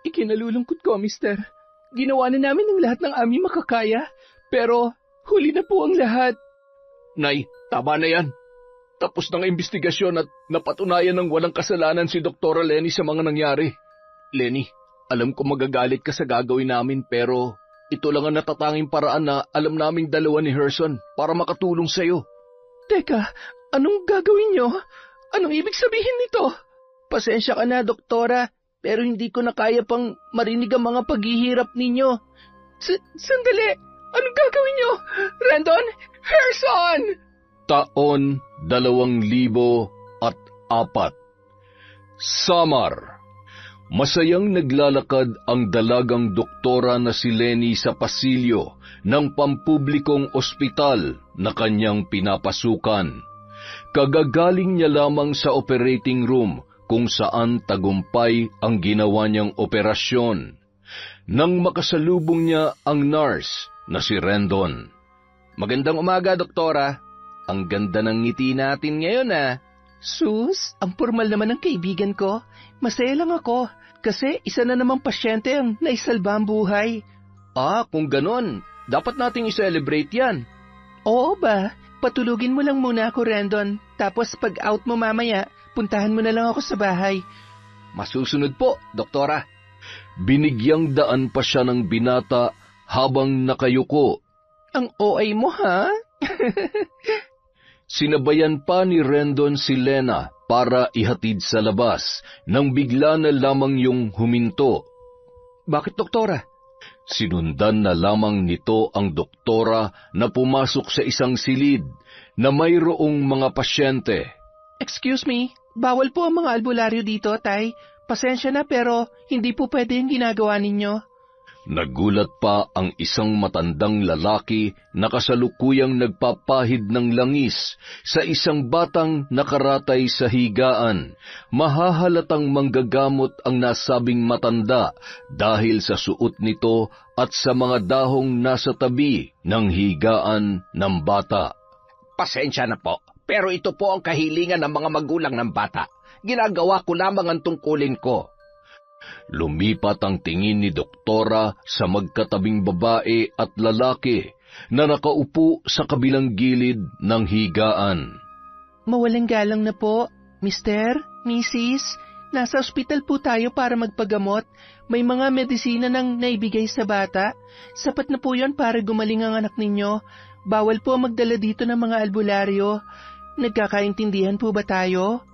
Ikinalulungkot ko, mister. Ginawa na namin ang lahat ng aming makakaya, pero huli na po ang lahat. Nay, tama na yan. Tapos ng investigasyon at napatunayan ng walang kasalanan si Dr. Lenny sa mga nangyari. Lenny, alam ko magagalit ka sa gagawin namin pero ito lang ang natatanging paraan na alam naming dalawa ni Herson para makatulong sa'yo. Teka, anong gagawin nyo? Anong ibig sabihin nito? Pasensya ka na, doktora, pero hindi ko na kaya pang marinig ang mga paghihirap ninyo. Sandali, anong gagawin nyo? Rendon, Herson! Taon 2004. Samar. Masayang naglalakad ang dalagang doktora na si Lenny sa pasilyo ng pampublikong ospital na kanyang pinapasukan. Kagagaling niya lamang sa operating room kung saan tagumpay ang ginawa niyang operasyon. Nang makasalubong niya ang nurse na si Rendon. Magandang umaga, doktora. Ang ganda ng ngiti natin ngayon, Sus, ang formal naman ng kaibigan ko. Masaya lang ako kasi isa na namang pasyente ang naisalba ang buhay. Kung ganon, dapat nating i-celebrate yan. Oo ba? Patulugin mo lang muna ako, Rendon. Tapos pag out mo mamaya, puntahan mo na lang ako sa bahay. Masusunod po, doktora. Binigyang daan pa siya ng binata habang nakayuko. Ang OA mo, ha? Sinabayan pa ni Rendon si Lena para ihatid sa labas nang bigla na lamang yung huminto. Bakit, doktora? Sinundan na lamang nito ang doktora na pumasok sa isang silid na mayroong mga pasyente. Excuse me, bawal po ang mga albularyo dito, Tay. Pasensya na pero hindi po pwede yung ginagawa ninyo. Nagulat pa ang isang matandang lalaki na kasalukuyang nagpapahid ng langis sa isang batang nakaratay sa higaan. Mahahalatang manggagamot ang nasabing matanda dahil sa suot nito at sa mga dahong nasa tabi ng higaan ng bata. Pasensya na po, pero ito po ang kahilingan ng mga magulang ng bata. Ginagawa ko lamang ang tungkulin ko. Lumipat ang tingin ni doktora sa magkatabing babae at lalaki na nakaupo sa kabilang gilid ng higaan. Mawalang galang na po, Mister, Mrs. Nasa ospital po tayo para magpagamot. May mga medisina nang naibigay sa bata. Sapat na po yon para gumaling ang anak ninyo. Bawal po magdala dito ng mga albularyo. Nagkakaintindihan po ba tayo?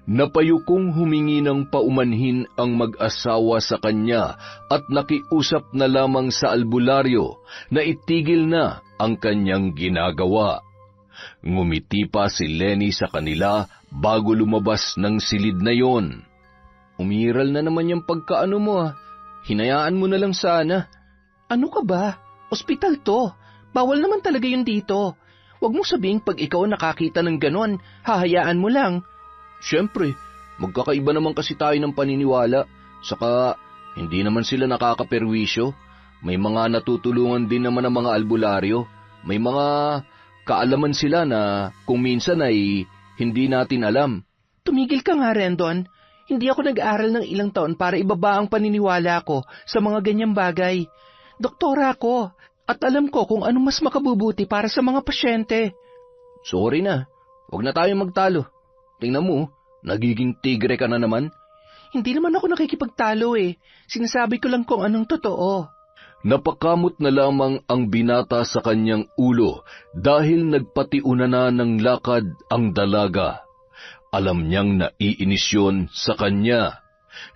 Napayukong humingi ng paumanhin ang mag-asawa sa kanya at nakiusap na lamang sa albularyo na itigil na ang kanyang ginagawa. Ngumiti pa si Lenny sa kanila bago lumabas ng silid na yon. Umiral na naman yung pagkaano mo. Hinayaan mo na lang sana. Ano ka ba? Ospital to. Bawal naman talaga yun dito. Huwag mong sabihing pag ikaw nakakita ng ganon, hahayaan mo lang. Siyempre, magkakaiba naman kasi tayo ng paniniwala, saka hindi naman sila nakakaperwisyo. May mga natutulungan din naman ang mga albularyo. May mga kaalaman sila na kung minsan ay hindi natin alam. Tumigil ka nga, Rendon. Hindi ako nag-aral ng ilang taon para ibaba ang paniniwala ko sa mga ganyang bagay. Doktora ako, at alam ko kung ano mas makabubuti para sa mga pasyente. Sorry na, huwag na tayo magtalo. Tingnan mo, nagiging tigre ka na naman. Hindi naman ako nakikipagtalo Sinasabi ko lang kung anong totoo. Napakamot na lamang ang binata sa kanyang ulo dahil nagpatiuna na ng lakad ang dalaga. Alam niyang naiinis yun sa kanya.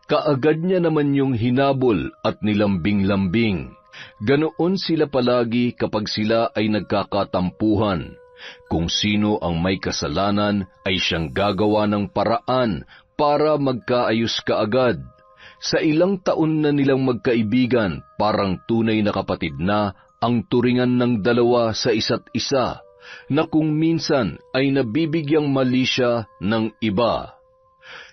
Kaagad niya naman yung hinabol at nilambing-lambing. Ganoon sila palagi kapag sila ay nagkakatampuhan. Kung sino ang may kasalanan ay siyang gagawa ng paraan para magkaayos kaagad. Sa ilang taon na nilang magkaibigan, parang tunay na kapatid na ang turingan ng dalawa sa isa't isa, na kung minsan ay nabibigyang mali siya ng iba.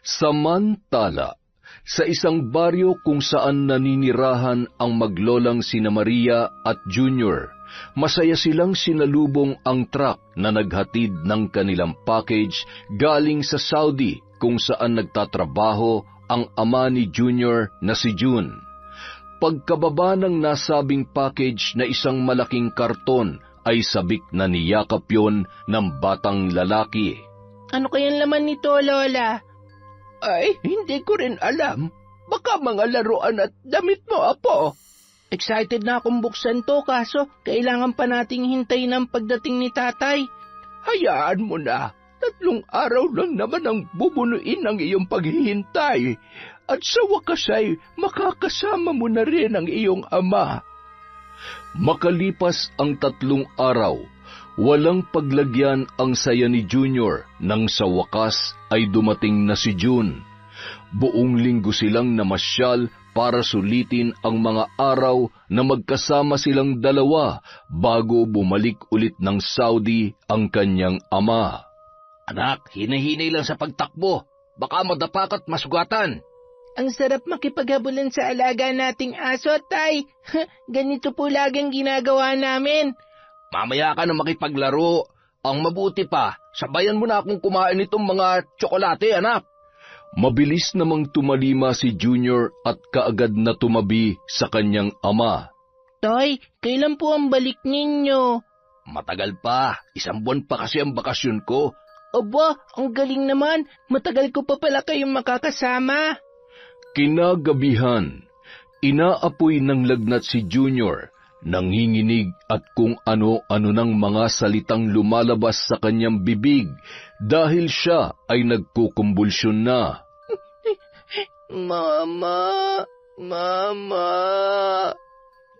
Samantala, sa isang baryo kung saan naninirahan ang maglolang sina Maria at Junior, masaya silang sinalubong ang truck na naghatid ng kanilang package galing sa Saudi kung saan nagtatrabaho ang ama ni Junior na si June. Pagkababa ng nasabing package na isang malaking karton ay sabik na niyakap yon ng batang lalaki. Ano kayang laman nito, Lola? Ay, hindi ko rin alam. Baka mga laruan at damit mo, Apo. Excited na akong buksan to, kaso kailangan pa nating hintayin ang pagdating ni Tatay. Hayaan mo na. 3 araw lang naman ang bubunuin ng iyong paghihintay. At sa wakas ay makakasama mo na rin ang iyong ama. Makalipas ang 3 araw, walang paglagyan ang saya ni Junior nang sa wakas ay dumating na si June. Buong linggo silang namasyal para sulitin ang mga araw na magkasama silang dalawa bago bumalik ulit ng Saudi ang kanyang ama. Anak, hinahinay lang sa pagtakbo. Baka madapak at masugatan. Ang sarap makipaghabulan sa alaga nating aso, Tay. Ganito po laging ginagawa namin. Mamaya ka na makipaglaro. Ang mabuti pa, sabayan mo na akong kumain itong mga tsokolate, anak. Mabilis namang tumalima si Junior at kaagad na tumabi sa kanyang ama. Tay, kailan po ang balik ninyo? Matagal pa. 1 buwan pa kasi ang bakasyon ko. Aba, ang galing naman. Matagal ko pa pala kayong makakasama. Kinagabihan, inaapoy ng lagnat si Junior, nanginginig at kung ano-ano ng mga salitang lumalabas sa kanyang bibig dahil siya ay nagkukumbulsyon na. Mama, Mama.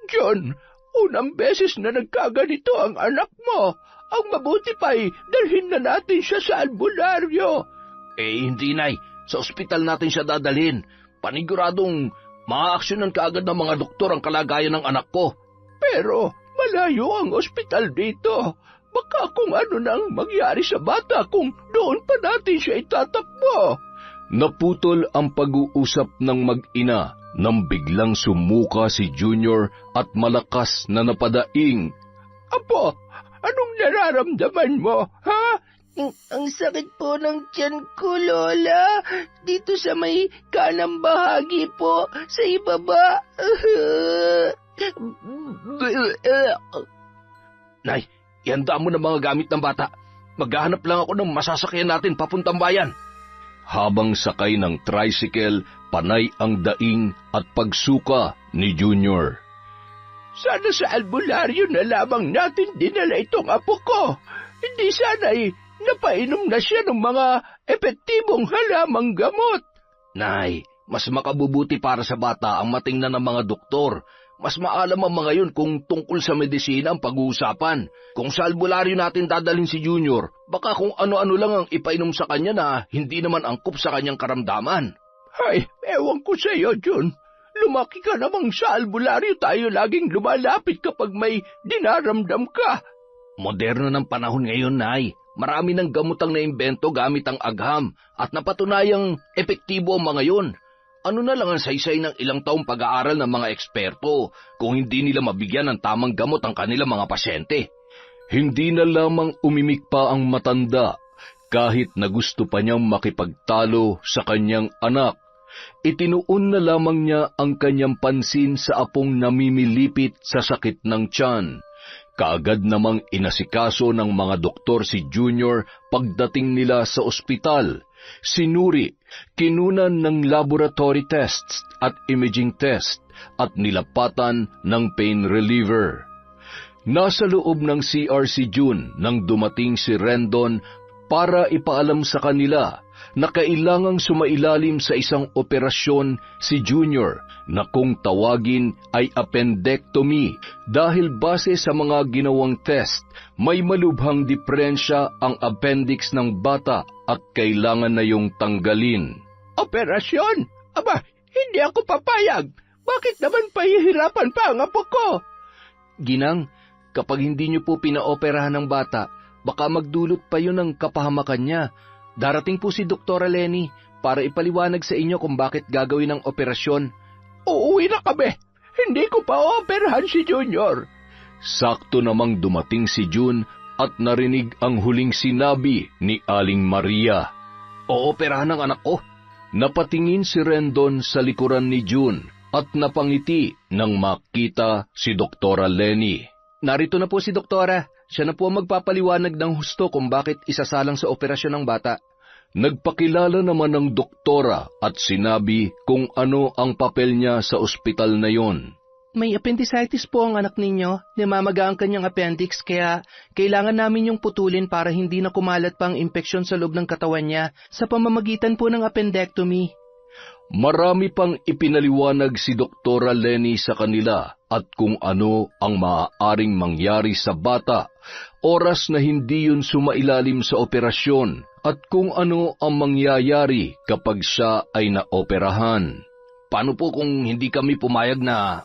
John, unang beses na nagkaganito ang anak mo. Ang mabuti pa'y dalhin na natin siya sa albularyo. Hindi, Nay. Sa ospital natin siya dadalhin. Paniguradong maaaksyonan kaagad ng mga doktor ang kalagayan ng anak ko. Pero malayo ang ospital dito. Baka kung ano nang mangyari sa bata kung doon pa natin siya itatakbo. Naputol ang pag-uusap ng mag-ina nang biglang sumuka si Junior at malakas na napadaing. Apo, anong nararamdaman mo, ha? Ang sakit po ng tiyan ko, Lola. Dito sa may kanang bahagi po, sa ibaba. Nay, ihanda mo na mga gamit ng bata. Maghahanap lang ako ng masasakyan natin papuntang bayan. Habang sakay ng tricycle, panay ang daing at pagsuka ni Junior. Sana sa albularyo na lamang natin dinala itong apo ko. Hindi sana'y napainom na siya ng mga epektibong halamang gamot. Nay, mas makabubuti para sa bata ang matingnan ng mga doktor. Mas maalam ang mga yun kung tungkol sa medisina ang pag-uusapan. Kung sa albularyo natin dadalhin si Junior, baka kung ano-ano lang ang ipainom sa kanya na hindi naman angkop sa kanyang karamdaman. Ay, ewan ko sa iyo, Jun. Lumaki ka namang sa albularyo tayo laging lumalapit kapag may dinaramdam ka. Moderno ng panahon ngayon, Nay. Marami ng gamotang naimbento gamit ang agham at napatunayang epektibo ang mga yun. Ano na lang ang saysay ng ilang taong pag-aaral ng mga eksperto kung hindi nila mabigyan ng tamang gamot ang kanilang mga pasyente. Hindi na lamang umimik pa ang matanda kahit na gusto pa niyang makipagtalo sa kanyang anak. Itinuon na lamang niya ang kanyang pansin sa apong namimilipit sa sakit ng tiyan. Kaagad namang inasikaso ng mga doktor si Junior pagdating nila sa ospital. Sinuri, kinunan ng laboratory tests at imaging test at nilapatan ng pain reliever. Nasa loob ng CR si June nang dumating si Rendon para ipaalam sa kanila na kailangang sumailalim sa isang operasyon si Junior na kung tawagin ay appendectomy dahil base sa mga ginawang test, may malubhang diferensya ang appendix ng bata at kailangan na yung tanggalin. Operasyon? Aba, hindi ako papayag. Bakit naman pahihirapan pa ang apo ko? Ginang, kapag hindi niyo po pinaoperahan ng bata, baka magdulot pa yun ng kapahamakan niya. Darating po si Dr. Lenny para ipaliwanag sa inyo kung bakit gagawin ang operasyon. Uuwi na kami. Hindi ko pa operahan si Junior. Sakto namang dumating si June at narinig ang huling sinabi ni Aling Maria. Ooperahan ng anak ko? Napatingin si Rendon sa likuran ni June at napangiti nang makita si Doktora Lenny. Narito na po si Doktora. Siya na po magpapaliwanag ng husto kung bakit isasalang sa operasyon ng bata. Nagpakilala naman ng doktora at sinabi kung ano ang papel niya sa ospital na yon. May appendicitis po ang anak ninyo. Namamaga ang kanyang appendix kaya kailangan namin yung putulin para hindi na kumalat pa ang impeksyon sa loob ng katawan niya sa pamamagitan po ng appendectomy. Marami pang ipinaliwanag si Doktora Lenny sa kanila at kung ano ang maaaring mangyari sa bata, oras na hindi yun sumailalim sa operasyon at kung ano ang mangyayari kapag siya ay naoperahan. Paano po kung hindi kami pumayag na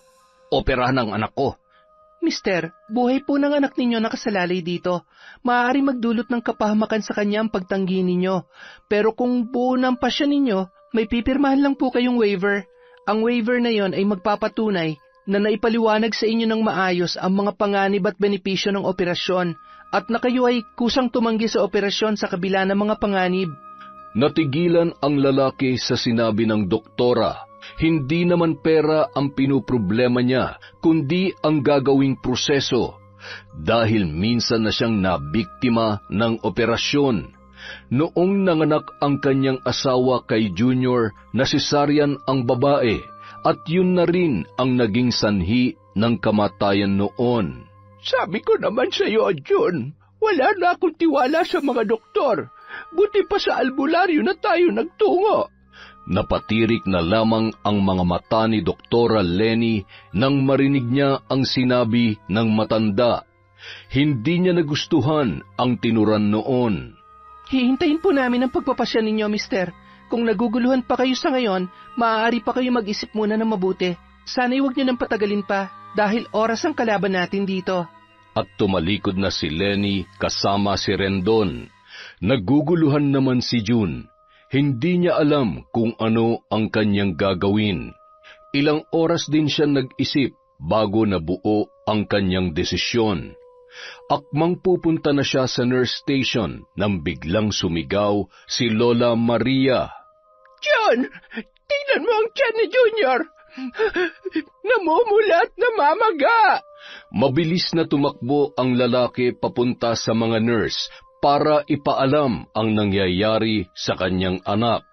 operahan ang anak ko? Mister, buhay po ng anak ninyo nakasalalay dito. Maaari magdulot ng kapahamakan sa kanya ang pagtanggi ninyo. Pero kung buo ng pasya ninyo, may pipirmahan lang po kayong waiver. Ang waiver na yon ay magpapatunay na naipaliwanag sa inyo ng maayos ang mga panganib at benepisyo ng operasyon at na kayo ay kusang tumanggi sa operasyon sa kabila ng mga panganib. Natigilan ang lalaki sa sinabi ng doktora. Hindi naman pera ang pinuproblema niya, kundi ang gagawing proseso. Dahil minsan na siyang nabiktima ng operasyon. Noong nanganak ang kanyang asawa kay Junior, na cesarean ang babae, at yun na rin ang naging sanhi ng kamatayan noon. Sabi ko naman sa iyo, June, wala na akong tiwala sa mga doktor. Buti pa sa albularyo na tayo nagtungo. Napatirik na lamang ang mga mata ni Doktora Lenny nang marinig niya ang sinabi ng matanda. Hindi niya nagustuhan ang tinuran noon. Hihintayin po namin ang pagpapasya ninyo, mister. Kung naguguluhan pa kayo sa ngayon, maaari pa kayo mag-isip muna ng mabuti. Sana'y huwag niyo nang patagalin pa, dahil oras ang kalaban natin dito. At tumalikod na si Lenny kasama si Rendon. Naguguluhan naman si June. Hindi niya alam kung ano ang kanyang gagawin. Ilang oras din siya nag-isip bago nabuo ang kanyang desisyon. Akmang pupunta na siya sa nurse station nang biglang sumigaw si Lola Maria. John, tingnan mo ang tiyan ni Junior. Namumula at namamaga. Mabilis na tumakbo ang lalaki papunta sa mga nurse para ipaalam ang nangyayari sa kanyang anak.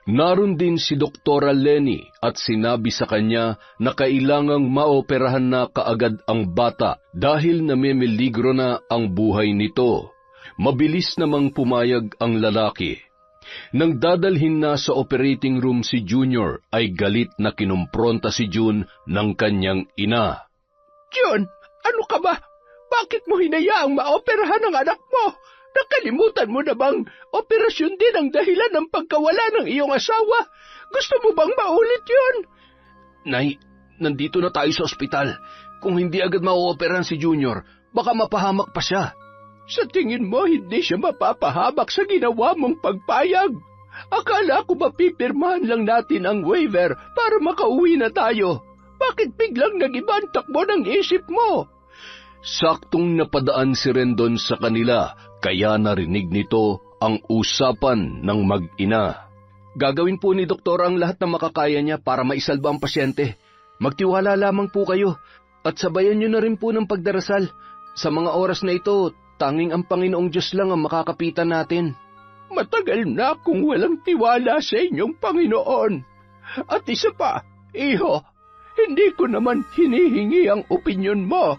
Naroon din si Doktora Lenny at sinabi sa kanya na kailangang maoperahan na kaagad ang bata dahil namimiligro na ang buhay nito. Mabilis namang pumayag ang lalaki. Nang dadalhin na sa operating room si Junior ay galit na kinumpronta si June ng kanyang ina. June, ano ka ba? Bakit mo hinayaang maoperahan ang anak mo? Nakalimutan mo na bang operasyon din ang dahilan ng pagkawala ng iyong asawa? Gusto mo bang maulit yun? Nay, nandito na tayo sa ospital. Kung hindi agad mauoperahan si Junior, baka mapahamak pa siya. Sa tingin mo, hindi siya mapapahamak sa ginawa mong pagpayag? Akala ko mapipirmahan lang natin ang waiver para makauwi na tayo. Bakit biglang nag-iba ang takbo ng isip mo? Saktong napadaan si Rendon sa kanila, kaya narinig nito ang usapan ng mag-ina. Gagawin po ni Doktor ang lahat na makakaya niya para maisalba ang pasyente. Magtiwala lamang po kayo at sabayan niyo na rin po ng pagdarasal. Sa mga oras na ito, tanging ang Panginoong Diyos lang ang makakapitan natin. Matagal na akong walang tiwala sa inyong Panginoon. At isa pa, iho, hindi ko naman hinihingi ang opinyon mo.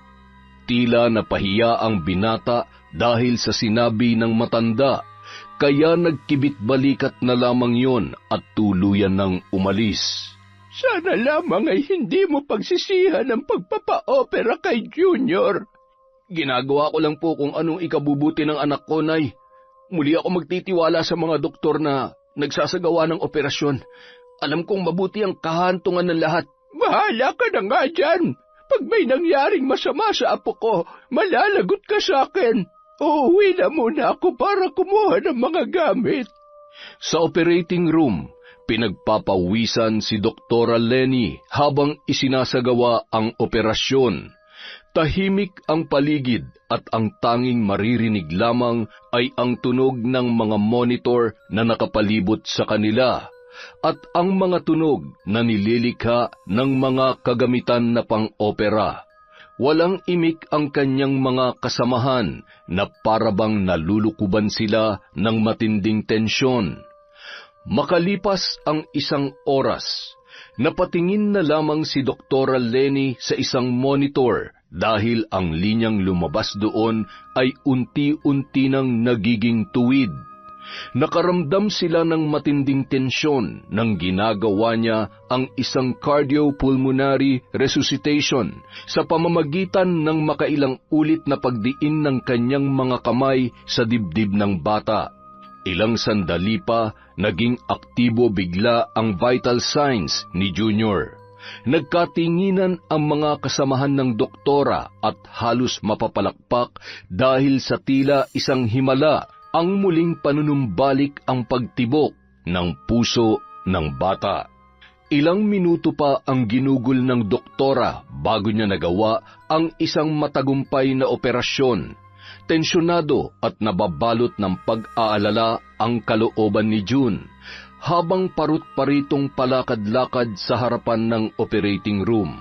Tila napahiya ang binata dahil sa sinabi ng matanda, kaya nagkibit-balikat na lamang yon at tuluyan ng umalis. Sana lamang ay hindi mo pagsisihan ang pagpapa-opera kay Junior. Ginagawa ko lang po kung anong ikabubuti ng anak ko, Nay. Muli ako magtitiwala sa mga doktor na nagsasagawa ng operasyon. Alam kong mabuti ang kahantungan ng lahat. Bahala ka na nga dyan. Pag may nangyaring masama sa apo ko, malalagot ka sa akin. Uuwi na muna ako para kumuha ng mga gamit. Sa operating room, pinagpapawisan si Doktora Lenny habang isinasagawa ang operasyon. Tahimik ang paligid at ang tanging maririnig lamang ay ang tunog ng mga monitor na nakapalibot sa kanila. at ang mga tunog na nililikha ng mga kagamitan na pang-opera. Walang imik ang kanyang mga kasamahan na parabang nalulukuban sila ng matinding tensyon. Makalipas ang 1 oras, napatingin na lamang si Dr. Lenny sa isang monitor dahil ang linyang lumabas doon ay unti-unti nang nagiging tuwid. Nakaramdam sila ng matinding tensyon nang ginagawa niya ang isang cardiopulmonary resuscitation sa pamamagitan ng makailang ulit na pagdiin ng kanyang mga kamay sa dibdib ng bata. Ilang sandali pa, naging aktibo bigla ang vital signs ni Junior. Nagkatinginan ang mga kasamahan ng doktora at halos mapapalakpak dahil sa tila isang himala ang muling panunumbalik ang pagtibok ng puso ng bata. Ilang minuto pa ang ginugol ng doktora bago niya nagawa ang isang matagumpay na operasyon. Tensyonado at nababalot ng pag-aalala ang kalooban ni June habang parut-paritong palakad-lakad sa harapan ng operating room.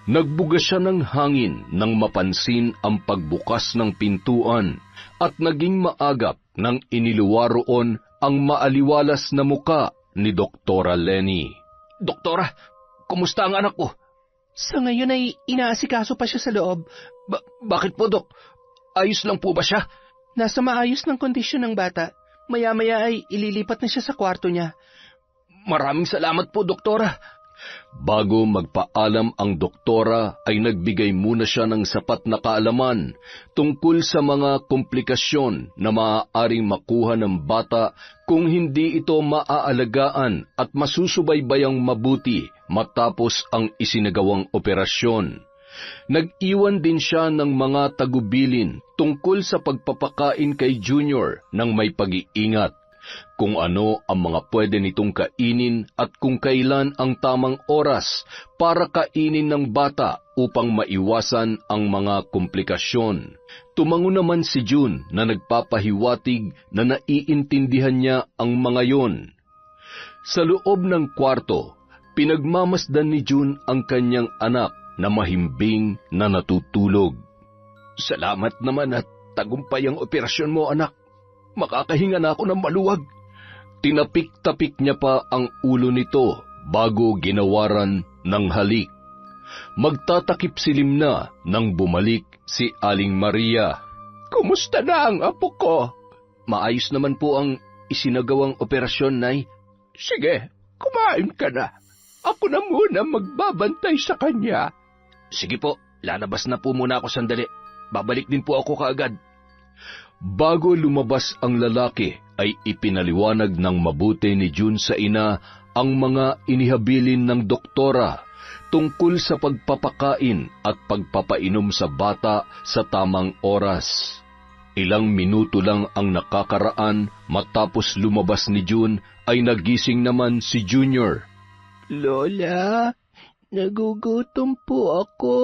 Nagbuga siya ng hangin nang mapansin ang pagbukas ng pintuan at naging maagap nang iniluwa roon ang maaliwalas na muka ni Dr. Lenny. "Doktora, kumusta ang anak ko?" Sa ngayon ay inaasikaso pa siya sa loob. Bakit po, Dok? Ayos lang po ba siya? Nasa maayos ng kondisyon ng bata. Maya-maya ay ililipat na siya sa kwarto niya. Maraming salamat po, Doktora. Bago magpaalam ang doktora ay nagbigay muna siya ng sapat na kaalaman tungkol sa mga komplikasyon na maaaring makuha ng bata kung hindi ito maaalagaan at masusubaybayang mabuti matapos ang isinagawang operasyon. Nag-iwan din siya ng mga tagubilin tungkol sa pagpapakain kay Junior ng may pag-iingat, kung ano ang mga pwede nitong kainin at kung kailan ang tamang oras para kainin ng bata upang maiwasan ang mga komplikasyon. Tumango naman si June na nagpapahiwatig na naiintindihan niya ang mga yon. Sa loob ng kwarto, pinagmamasdan ni June ang kanyang anak na mahimbing na natutulog. "Salamat naman at tagumpay ang operasyon mo, anak. Makakahinga na ako ng maluwag." Tinapik-tapik niya pa ang ulo nito bago ginawaran ng halik. Magtatakip silim na nang bumalik si Aling Maria. "Kumusta na ang apo ko?" "Maayos naman po ang isinagawang operasyon, Nay." "Sige, kumain ka na. Ako na muna magbabantay sa kanya." "Sige po, lalabas na po muna ako sandali. Babalik din po ako kaagad." Bago lumabas ang lalaki, ay ipinaliwanag ng mabuti ni June sa ina ang mga inihabilin ng doktora tungkol sa pagpapakain at pagpapainom sa bata sa tamang oras. Ilang minuto lang ang nakakaraan matapos lumabas ni June ay nagising naman si Junior. "Lola, nagugutom po ako."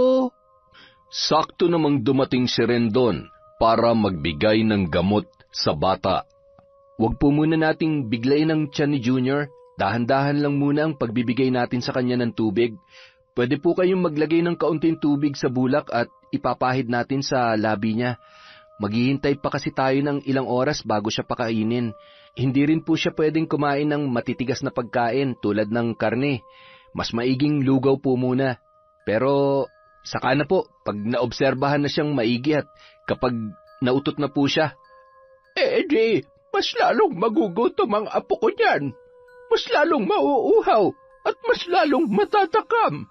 Sakto namang dumating si Rendon para magbigay ng gamot sa bata. "Huwag po muna nating biglayin ang tiyan ni Junior. Dahan-dahan lang muna ang pagbibigay natin sa kanya ng tubig. Pwede po kayong maglagay ng kaunting tubig sa bulak at ipapahid natin sa labi niya. Maghihintay pa kasi tayo ng ilang oras bago siya pakainin. Hindi rin po siya pwedeng kumain ng matitigas na pagkain tulad ng karne. Mas maiging lugaw po muna. Pero saka na po pag naobserbahan na siyang maigi at kapag nautot na po siya." Di, mas lalong magugutom ang apo ko niyan. Mas lalong mauuhaw at mas lalong matatakam.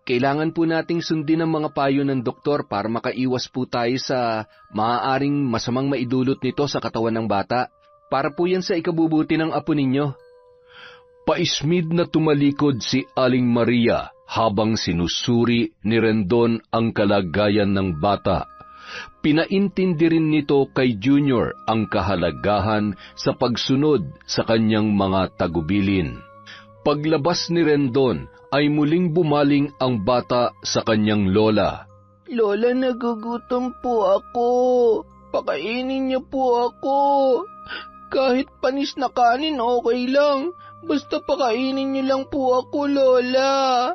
Kailangan po nating sundin ang mga payo ng doktor para makaiwas po tayo sa maaaring masamang maidulot nito sa katawan ng bata. Para po yan sa ikabubuti ng apo ninyo. Paismid na tumalikod si Aling Maria habang sinusuri ni Rendon ang kalagayan ng bata. Pinaintindi rin nito kay Junior ang kahalagahan sa pagsunod sa kanyang mga tagubilin. Paglabas ni Rendon ay muling bumaling ang bata sa kanyang lola. "Lola, nagugutom po ako. Pakainin niyo po ako." Kahit panis na kanin, okay lang. Basta pakainin niyo lang po ako, Lola.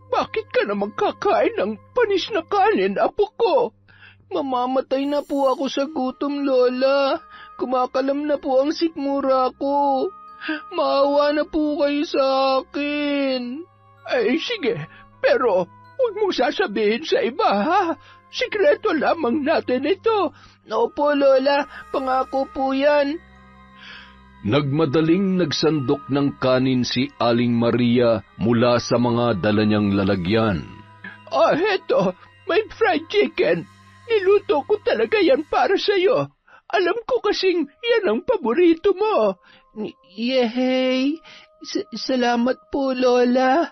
Bakit ka naman kakain ng panis na kanin, apo ko? Mamamatay na po ako sa gutom, Lola. Kumakalam na po ang sikmura ko. Maawa na po kayo sa akin. Ay, sige, pero huwag mong sasabihin sa iba, ha? Sikreto lamang natin ito. Opo, Lola. Pangako po yan. Nagmadaling nagsandok ng kanin si Aling Maria mula sa mga dala niyang lalagyan. Heto, may fried chicken. Niluto ko talaga yan para sa'yo. Alam ko kasing yan ang paborito mo. Yehey! Salamat po, Lola.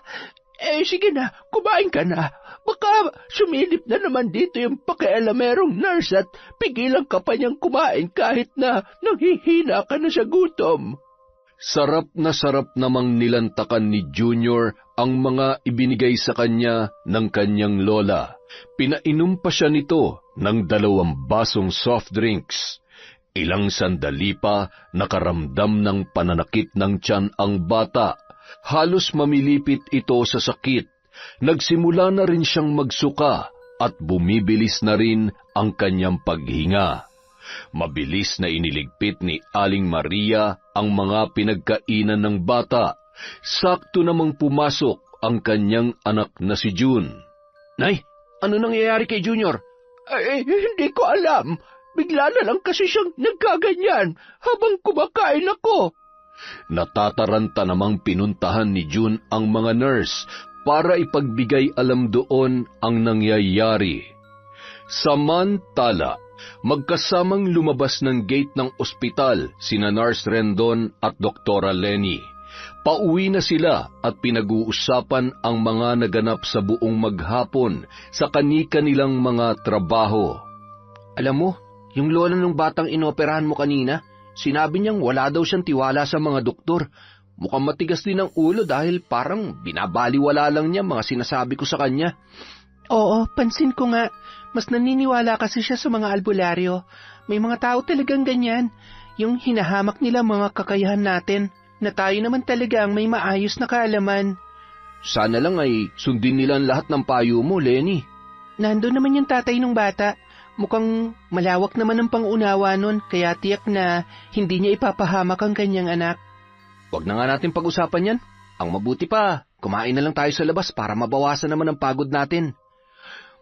Sige na, kumain ka na. Baka sumilip na naman dito yung pakialamerong nurse at pigilan ka pa niyang kumain kahit na nanghihina ka na sa gutom. Sarap namang nilantakan ni Junior ang mga ibinigay sa kanya ng kanyang lola. Pinainom pa siya nito ng 2 basong soft drinks. Ilang sandali pa nakaramdam ng pananakit ng tiyan ang bata. Halos mamilipit ito sa sakit. Nagsimula na rin siyang magsuka at bumibilis na rin ang kanyang paghinga. Mabilis na iniligpit ni Aling Maria ang mga pinagkainan ng bata. Sakto namang pumasok ang kanyang anak na si June. Nay, ano nangyayari kay Junior? Hindi ko alam. Bigla na lang kasi siyang nagkaganyan habang kumakain ako. Natataranta namang pinuntahan ni June ang mga nurse para ipagbigay alam doon ang nangyayari. Samantala, magkasamang lumabas ng gate ng ospital sina Nurse Rendon at Doktora Lenny. Pauwi na sila at pinag-uusapan ang mga naganap sa buong maghapon sa kani-kanilang mga trabaho. Alam mo, yung lola ng batang inoperahan mo kanina, sinabi niyang wala daw siyang tiwala sa mga doktor. Mukhang matigas din ang ulo dahil parang binabaliwala lang niya mga sinasabi ko sa kanya. Oo, pansin ko nga. Mas naniniwala kasi siya sa mga albularyo. May mga tao talagang ganyan. Yung hinahamak nila mga kakayahan natin, na tayo naman talaga ang may maayos na kaalaman. Sana lang ay sundin nila ang lahat ng payo mo, Lenny. Nandun naman yung tatay ng bata. Mukhang malawak naman ang pangunawa nun, kaya tiyak na hindi niya ipapahamak ang kanyang anak. Huwag na nga natin pag-usapan yan. Ang mabuti pa, kumain na lang tayo sa labas para mabawasan naman ang pagod natin.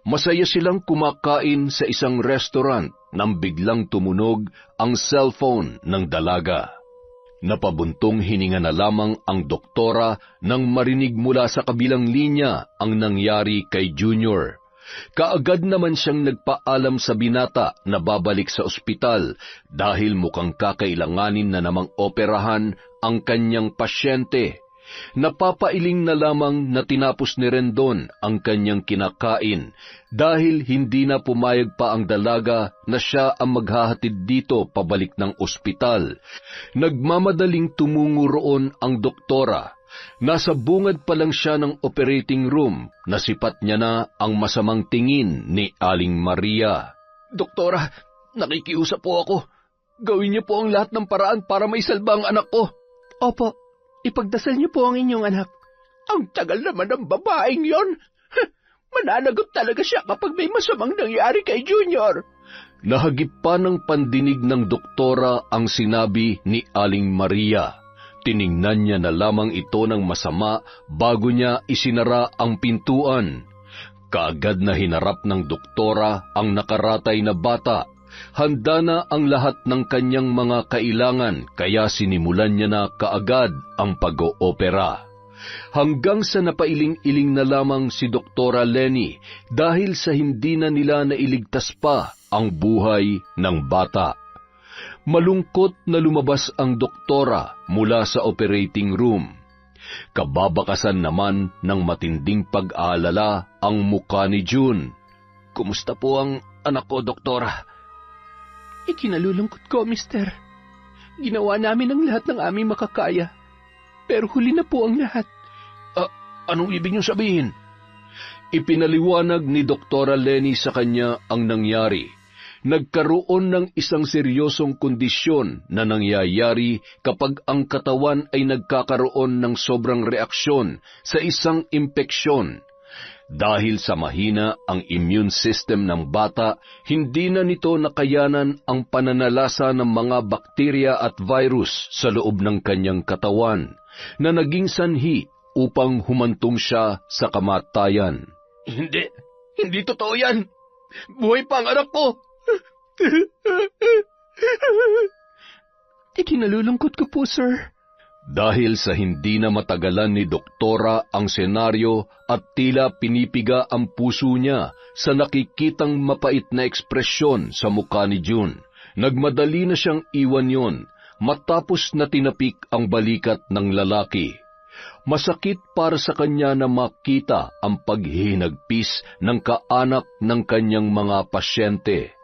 Masaya silang kumakain sa isang restaurant nang biglang tumunog ang cellphone ng dalaga. Napabuntong hininga na lamang ang doktora nang marinig mula sa kabilang linya ang nangyari kay Junior. Kaagad naman siyang nagpaalam sa binata na babalik sa ospital dahil mukhang kakailanganin na namang operahan ang kanyang pasyente. Napapailing na lamang na tinapos ni Rendon ang kanyang kinakain dahil hindi na pumayag pa ang dalaga na siya ang maghahatid dito pabalik ng ospital. Nagmamadaling tumungo roon ang doktora. Nasa bungad pa lang siya ng operating room, nasipat niya na ang masamang tingin ni Aling Maria. Doktora, nakikiusap po ako. Gawin niyo po ang lahat ng paraan para maisalba ang anak ko. Opo, ipagdasal niyo po ang inyong anak. Ang tagal naman ng babaeng yon. Mananagot talaga siya kapag may masamang nangyari kay Junior. Nahagip pa ng pandinig ng doktora ang sinabi ni Aling Maria. Tiningnan niya na lamang ito ng masama bago niya isinara ang pintuan. Kaagad na hinarap ng doktora ang nakaratay na bata. Handa na ang lahat ng kanyang mga kailangan kaya sinimulan niya na kaagad ang pag-oopera. Hanggang sa napailing-iling na lamang si Doktora Lenny dahil sa hindi na nila nailigtas pa ang buhay ng bata. Malungkot na lumabas ang doktora mula sa operating room. Kababakasan naman ng matinding pag-aalala ang mukha ni June. Kumusta po ang anak ko, doktora? Ikinalulungkot ko, mister. Ginawa namin ang lahat ng aming makakaya. Pero huli na po ang lahat. Anong ibig niyo sabihin? Ipinaliwanag ni Doktora Lenny sa kanya ang nangyari. Nagkaroon ng isang seryosong kondisyon na nangyayari kapag ang katawan ay nagkakaroon ng sobrang reaksyon sa isang impeksyon. Dahil sa mahina ang immune system ng bata, hindi na nito nakayanan ang pananalasa ng mga bakterya at virus sa loob ng kanyang katawan, na naging sanhi upang humantong siya sa kamatayan. Hindi totoo yan. Buhay pa ang anak ko. Ikinalulungkot ko po, sir. Dahil sa hindi na matagalan ni Doktora ang senaryo at tila pinipiga ang puso niya sa nakikitang mapait na ekspresyon sa mukha ni June, nagmadali na siyang iwan yon matapos na tinapik ang balikat ng lalaki. Masakit para sa kanya na makita ang paghihinagpis ng kaanak ng kanyang mga pasyente,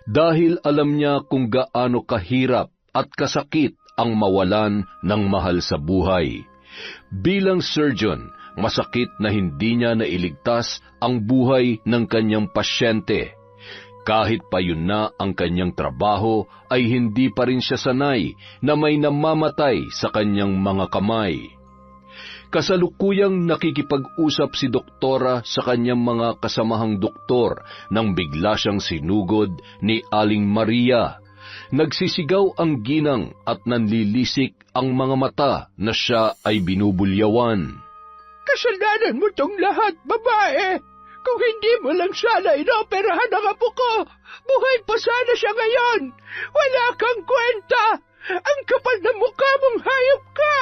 dahil alam niya kung gaano kahirap at kasakit ang mawalan ng mahal sa buhay. Bilang surgeon, masakit na hindi niya nailigtas ang buhay ng kanyang pasyente. Kahit pa yun na ang kanyang trabaho, ay hindi pa rin siya sanay na may namamatay sa kanyang mga kamay. Kasalukuyang nakikipag-usap si Doktora sa kanyang mga kasamahang doktor nang bigla siyang sinugod ni Aling Maria. Nagsisigaw ang ginang at nanlilisik ang mga mata na siya ay binubulyawan. Kasalanan mo tong lahat, babae. Kung hindi mo lang sana inoperahan ang apo ko, buhay pa sana siya ngayon. Wala kang kwenta. Ang kapal na mukha mong hayop ka.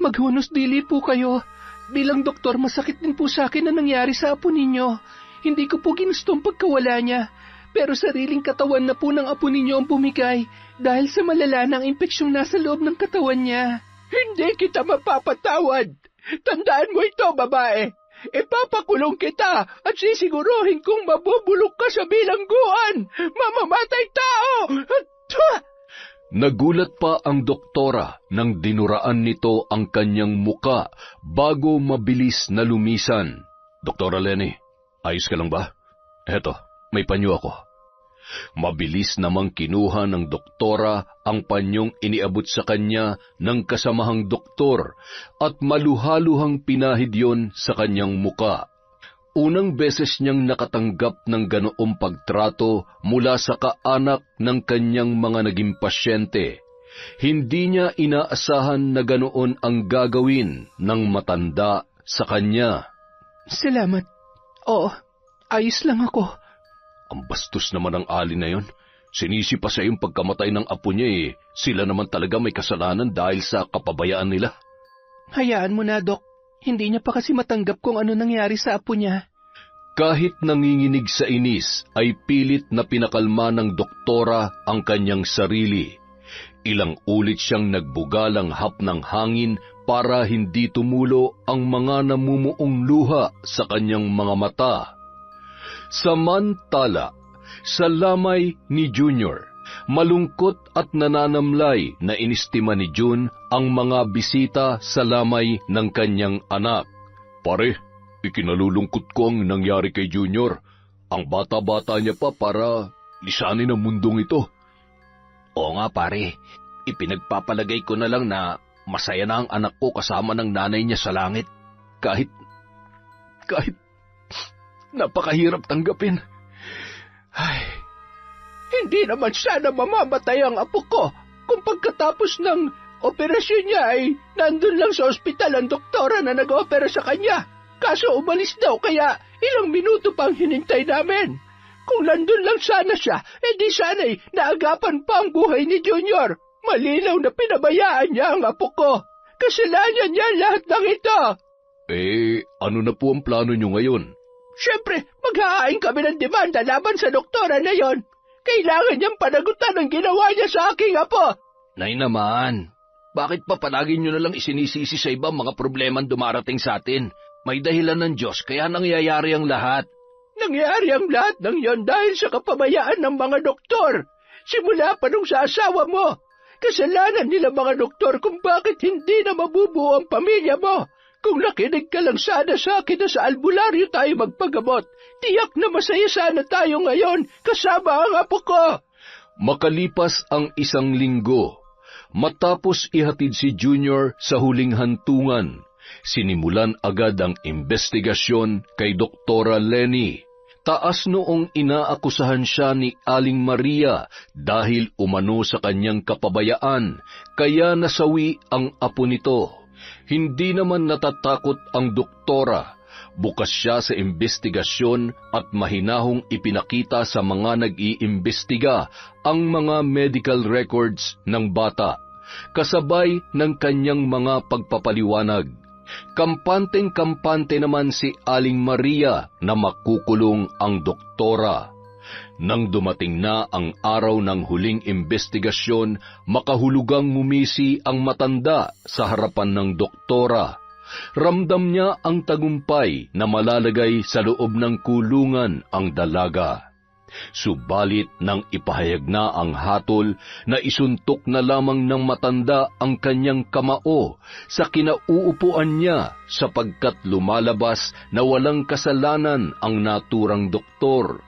Maghunos dili po kayo. Bilang doktor, masakit din po sa akin na nangyari sa apo ninyo. Hindi ko po ginustong pagkawala niya. Pero sariling katawan na po ng apo ninyo ang bumigay dahil sa malala ng impeksyong nasa loob ng katawan niya. Hindi kita mapapatawad. Tandaan mo ito, babae. Ipapakulong kita at sisiguruhin kong mabubulok ka sa bilangguan. Mamamatay tao! Nagulat pa ang doktora nang dinuraan nito ang kanyang muka bago mabilis na lumisan. Doktora Lenny, ayos ka lang ba? Eto, may panyo ako. Mabilis namang kinuha ng doktora ang panyong iniabot sa kanya ng kasamahang doktor at maluhaluhang pinahid yon sa kanyang muka. Unang beses niyang nakatanggap ng ganoong pagtrato mula sa kaanak ng kanyang mga naging pasyente. Hindi niya inaasahan na ganoon ang gagawin ng matanda sa kanya. Salamat. Oo, ayos lang ako. Ang bastos naman ang alin na yon. Sinisi pa sa iyong pagkamatay ng apo niya eh. Sila naman talaga may kasalanan dahil sa kapabayaan nila. Hayaan mo na, Dok. Hindi niya pa kasi matanggap kung ano nangyari sa apo niya. Kahit nanginginig sa inis, ay pilit na pinakalma ng doktora ang kanyang sarili. Ilang ulit siyang nagbugalang hap ng hangin para hindi tumulo ang mga namumuong luha sa kanyang mga mata. Samantala, sa lamay ni Junior, malungkot at nananamlay na inistima ni June ang mga bisita sa lamay ng kanyang anak. Pare, ikinalulungkot ko ang nangyari kay Junior. Ang bata-bata niya pa para lisanin ang mundong ito. Oo nga pare, ipinagpapalagay ko na lang na masaya na ang anak ko kasama ng nanay niya sa langit. Kahit napakahirap tanggapin. Ay, hindi naman sana mamamatay ang apo ko kung pagkatapos ng operasyon niya ay nandun lang sa ospital ang doktora na nag-opera sa kanya. Kaso umalis daw kaya ilang minuto pang hinintay namin. Kung nandun lang sana siya, edi sana'y naagapan pa ang buhay ni Junior. Malinaw na pinabayaan niya ang apo ko. Kasalanan niya lahat ng ito. Ano na po ang plano niyo ngayon? Siyempre, maghahain kami ng demanda laban sa doktora na yon. Kailangan niyang panagutan ang ginawa niya sa aking apo. Nay naman, bakit pa palagi niyo na lang isinisisi sa iba mga problemang dumarating sa atin? May dahilan ng Diyos kaya nangyayari ang lahat. Nangyari ang lahat ng yon dahil sa kapabayaan ng mga doktor. Simula pa nung sa asawa mo. Kasalanan nila mga doktor kung bakit hindi na mabubuo ang pamilya mo. Kung nakinig ka lang sana sa akin na sa albularyo tayo magpagamot, tiyak na masaya sana tayo ngayon kasama ang apo ko. Makalipas ang 1 linggo, matapos ihatid si Junior sa huling hantungan, sinimulan agad ang investigasyon kay Doktora Lenny. Taas noong inaakusahan siya ni Aling Maria dahil umano sa kanyang kapabayaan, kaya nasawi ang apo nito. Hindi naman natatakot ang doktora. Bukas siya sa investigasyon at mahinahong ipinakita sa mga nag-iimbestiga ang mga medical records ng bata, kasabay ng kanyang mga pagpapaliwanag. Kampanteng-kampante naman si Aling Maria na makukulong ang doktora. Nang dumating na ang araw ng huling investigasyon, makahulugang ngumisi ang matanda sa harapan ng doktora. Ramdam niya ang tagumpay na malalagay sa loob ng kulungan ang dalaga. Subalit nang ipahayag na ang hatol, na isuntok na lamang ng matanda ang kanyang kamao sa kinauupuan niya sapagkat lumalabas na walang kasalanan ang naturang doktor.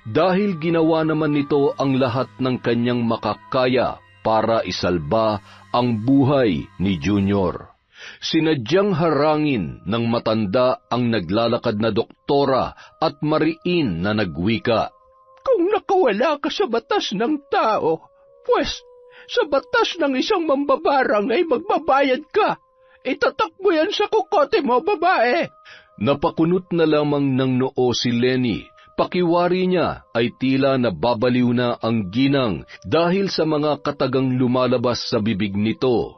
Dahil ginawa naman nito ang lahat ng kanyang makakaya para isalba ang buhay ni Junior. Sinadyang harangin ng matanda ang naglalakad na doktora at mariin na nagwika. Kung nakawala ka sa batas ng tao, pues sa batas ng isang mambabarang ay magbabayad ka. Itatak mo yan sa kukote mo, babae. Napakunot na lamang ng noo si Lenny. Pakiwari niya ay tila nababaliw na ang ginang dahil sa mga katagang lumalabas sa bibig nito.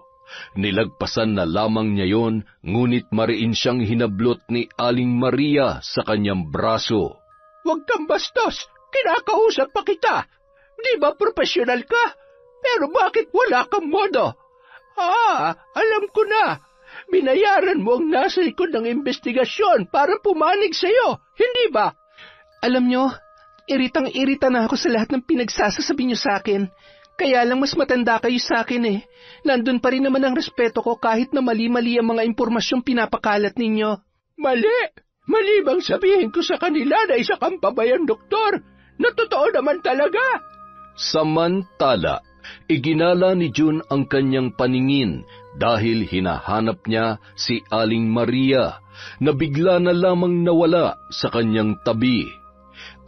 Nilagpasan na lamang niya yon, ngunit mariin siyang hinablot ni Aling Maria sa kanyang braso. Huwag kang bastos! Kinakausap pa kita! Di ba profesional ka? Pero bakit wala kang modo? Alam ko na! Binayaran mo ang nasa likod ng investigasyon para pumanig sa'yo, hindi ba? Alam nyo, iritang-irita na ako sa lahat ng pinagsasasabi nyo sa akin. Kaya lang mas matanda kayo sa akin eh. Nandun pa rin naman ang respeto ko kahit na mali-mali ang mga impormasyong pinapakalat ninyo. Mali! Mali bang sabihin ko sa kanila na isa kang pabayang doktor? Na totoo naman talaga? Samantala, iginala ni June ang kanyang paningin dahil hinahanap niya si Aling Maria na bigla na lamang nawala sa kanyang tabi.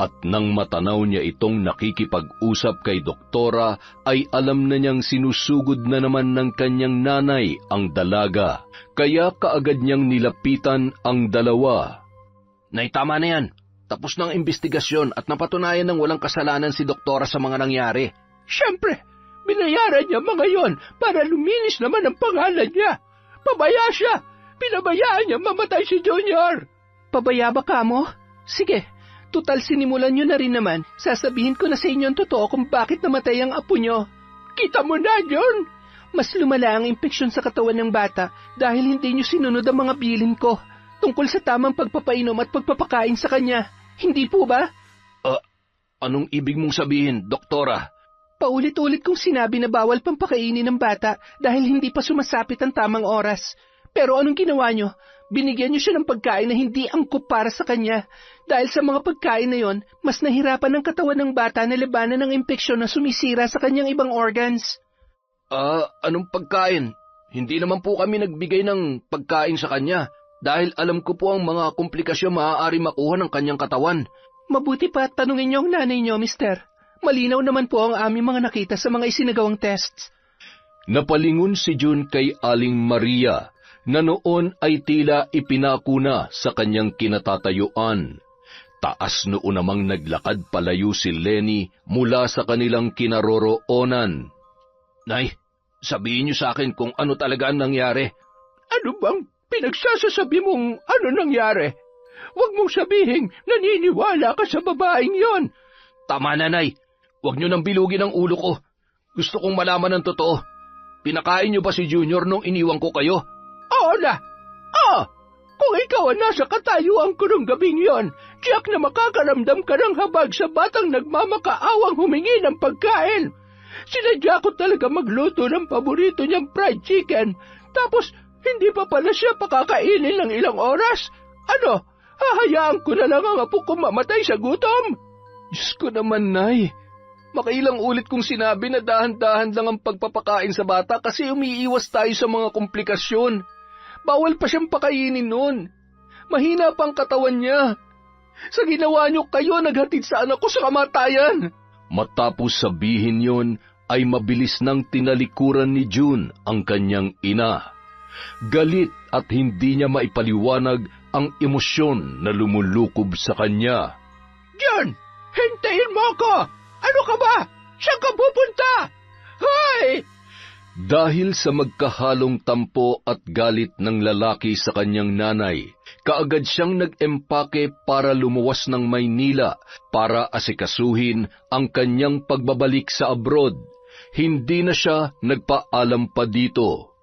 At nang matanaw niya itong nakikipag-usap kay doktora, ay alam na niyang sinusugod na naman ng kanyang nanay ang dalaga. Kaya kaagad niyang nilapitan ang dalawa. Nay, tama na yan. Tapos ng investigasyon at napatunayan ng walang kasalanan si doktora sa mga nangyari. Siyempre, binayaran niya mga yon para luminis naman ang pangalan niya. Pabaya siya. Pinabayaan niya mamatay si Junior. Pabaya ba ka mo? Sige. Tutal sinimulan nyo na rin naman, sasabihin ko na sa inyo ang totoo kung bakit namatay ang apo nyo. Kita mo na yun! Mas lumala ang impeksyon sa katawan ng bata dahil hindi nyo sinunod ang mga bilin ko tungkol sa tamang pagpapainom at pagpapakain sa kanya. Hindi po ba? Anong ibig mong sabihin, doktora? Paulit-ulit kong sinabi na bawal pang pakainin ng bata dahil hindi pa sumasapit ang tamang oras. Pero anong ginawa nyo? Binigyan niyo siya ng pagkain na hindi angkop para sa kanya. Dahil sa mga pagkain na yon, mas nahirapan ang katawan ng bata na labanan ng impeksyon na sumisira sa kanyang ibang organs. Anong pagkain? Hindi naman po kami nagbigay ng pagkain sa kanya dahil alam ko po ang mga komplikasyon maaari makuha ng kanyang katawan. Mabuti pa at tanungin niyo ang nanay niyo, mister. Malinaw naman po ang aming mga nakita sa mga isinagawang tests. Napalingon si June kay Aling Maria na noon ay tila ipinakuna sa kanyang kinatatayuan. Taas noon namang naglakad palayo si Lenny mula sa kanilang kinaroroonan. Nay, sabihin niyo sa akin kung ano talaga ang nangyari. Ano bang pinagsasasabi mong ano nangyari? Huwag mong sabihin naniniwala ka sa babaeng yon. Tama na, Nay. Huwag niyo nang bilugin ang ulo ko. Gusto kong malaman ng totoo. Pinakain niyo ba si Junior nung iniwan ko kayo? Oo na! Kung ikaw ang nasa katayuan ko nung gabing yon, tiyak na makakaramdam ka ng habag sa batang nagmamakaawang humingi ng pagkain. Sinadya ko talaga magluto ng paborito niyang fried chicken, tapos Hindi pa pala siya pakakainin ng ilang oras. Ano, hahayaan ko na lang ang apo ko mamatay sa gutom? Diyos ko naman, Nay. Makailang ulit kong sinabi na dahan-dahan lang ang pagpapakain sa bata kasi umiiwas tayo sa mga komplikasyon. Bawal pa siyang pakainin noon. Mahina pa ang katawan niya. Sa ginawa niyo, kayo naghatid sa anak ko sa kamatayan. Matapos sabihin yon, ay mabilis nang tinalikuran ni June ang kanyang ina. Galit at hindi niya maipaliwanag ang emosyon na lumulukob sa kanya. June, hintayin mo ako! Ano ka ba? Saan ka pupunta? Hoy! Dahil sa magkahalong tampo at galit ng lalaki sa kanyang nanay, kaagad siyang nag-empake para lumuwas ng Maynila para asikasuhin ang kanyang pagbabalik sa abroad. Hindi na siya nagpaalam pa dito.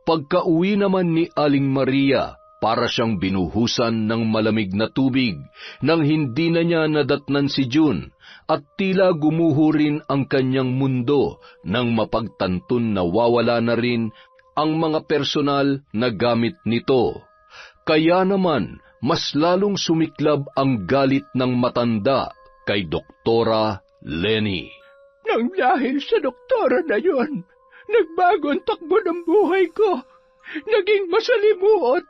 Pagka-uwi naman ni Aling Maria, para siyang binuhusan ng malamig na tubig nang hindi na niya nadatnan si June at tila gumuho rin ang kanyang mundo nang mapagtantun na wawala na rin ang mga personal na gamit nito. Kaya naman, mas lalong sumiklab ang galit ng matanda kay Doktora Lenny. Nang dahil sa doktora na yon, nagbago ang takbo ng buhay ko. Naging masalimuot.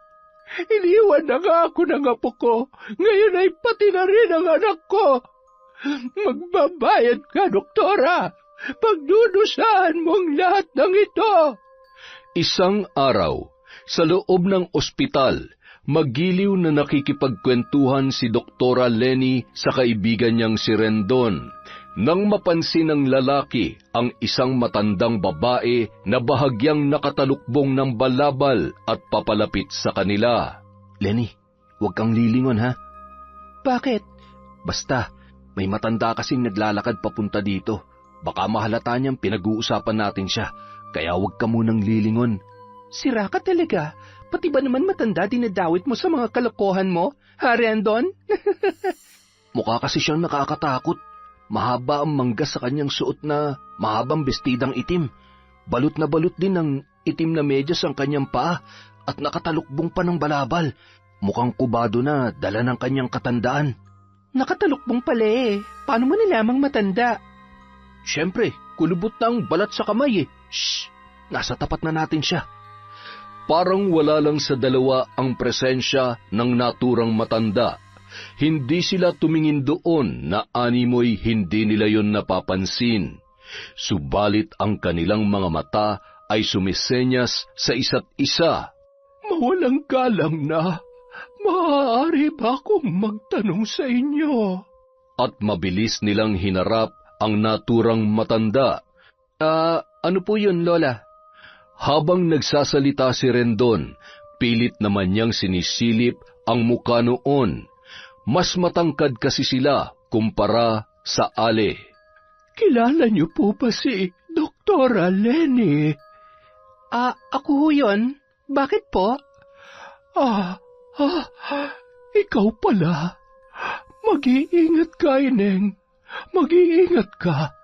Iniwan na nga ako ng apo ko. Ngayon ay pati na rin ang anak ko. Magbabayad ka, doktora. Pagdudusahan mong lahat ng ito. Isang araw, sa loob ng ospital, magiliw na nakikipagkwentuhan si Doktora Lenny sa kaibigan niyang si Rendon. Nang mapansin ng lalaki ang isang matandang babae na bahagyang nakatalukbong ng balabal at papalapit sa kanila. Lenny, huwag kang lilingon ha. Bakit? Basta, may matanda kasing naglalakad papunta dito. Baka mahalata niyang pinag-uusapan natin siya, kaya huwag ka munang lilingon. Sira ka talaga. Pati ba naman matanda dinadawit mo sa mga kalokohan mo, ha, Rendon? Mukha kasi siyang nakakatakot. Mahaba ang mangga sa kanyang suot na mahabang bestidang itim. Balot na balot din ng itim na medyas ang kanyang paa at nakatalukbong pa ng balabal. Mukhang kubado na dala ng kanyang katandaan. Nakatalukbong pala eh. Paano mo nilamang matanda? Siyempre, kulubot na ang balat sa kamay eh. Shh! Nasa tapat na natin siya. Parang wala lang sa dalawa ang presensya ng naturang matanda. Hindi sila tumingin doon na animoy hindi nila yon napapansin. Subalit ang kanilang mga mata ay sumisenyas sa isa't isa. Mawalang galang na. Maaari ba akong magtanong sa inyo? At mabilis nilang hinarap ang naturang matanda. Ano po yun, Lola? Habang nagsasalita si Rendon, pilit naman niyang sinisilip ang mukha noon. Mas matangkad kasi sila kumpara sa Ale. Kilala niyo po ba si Doktora Lenny? Ako ho yun. Bakit po? Ikaw pala. Mag-iingat ka, Ineng. Mag-iingat ka.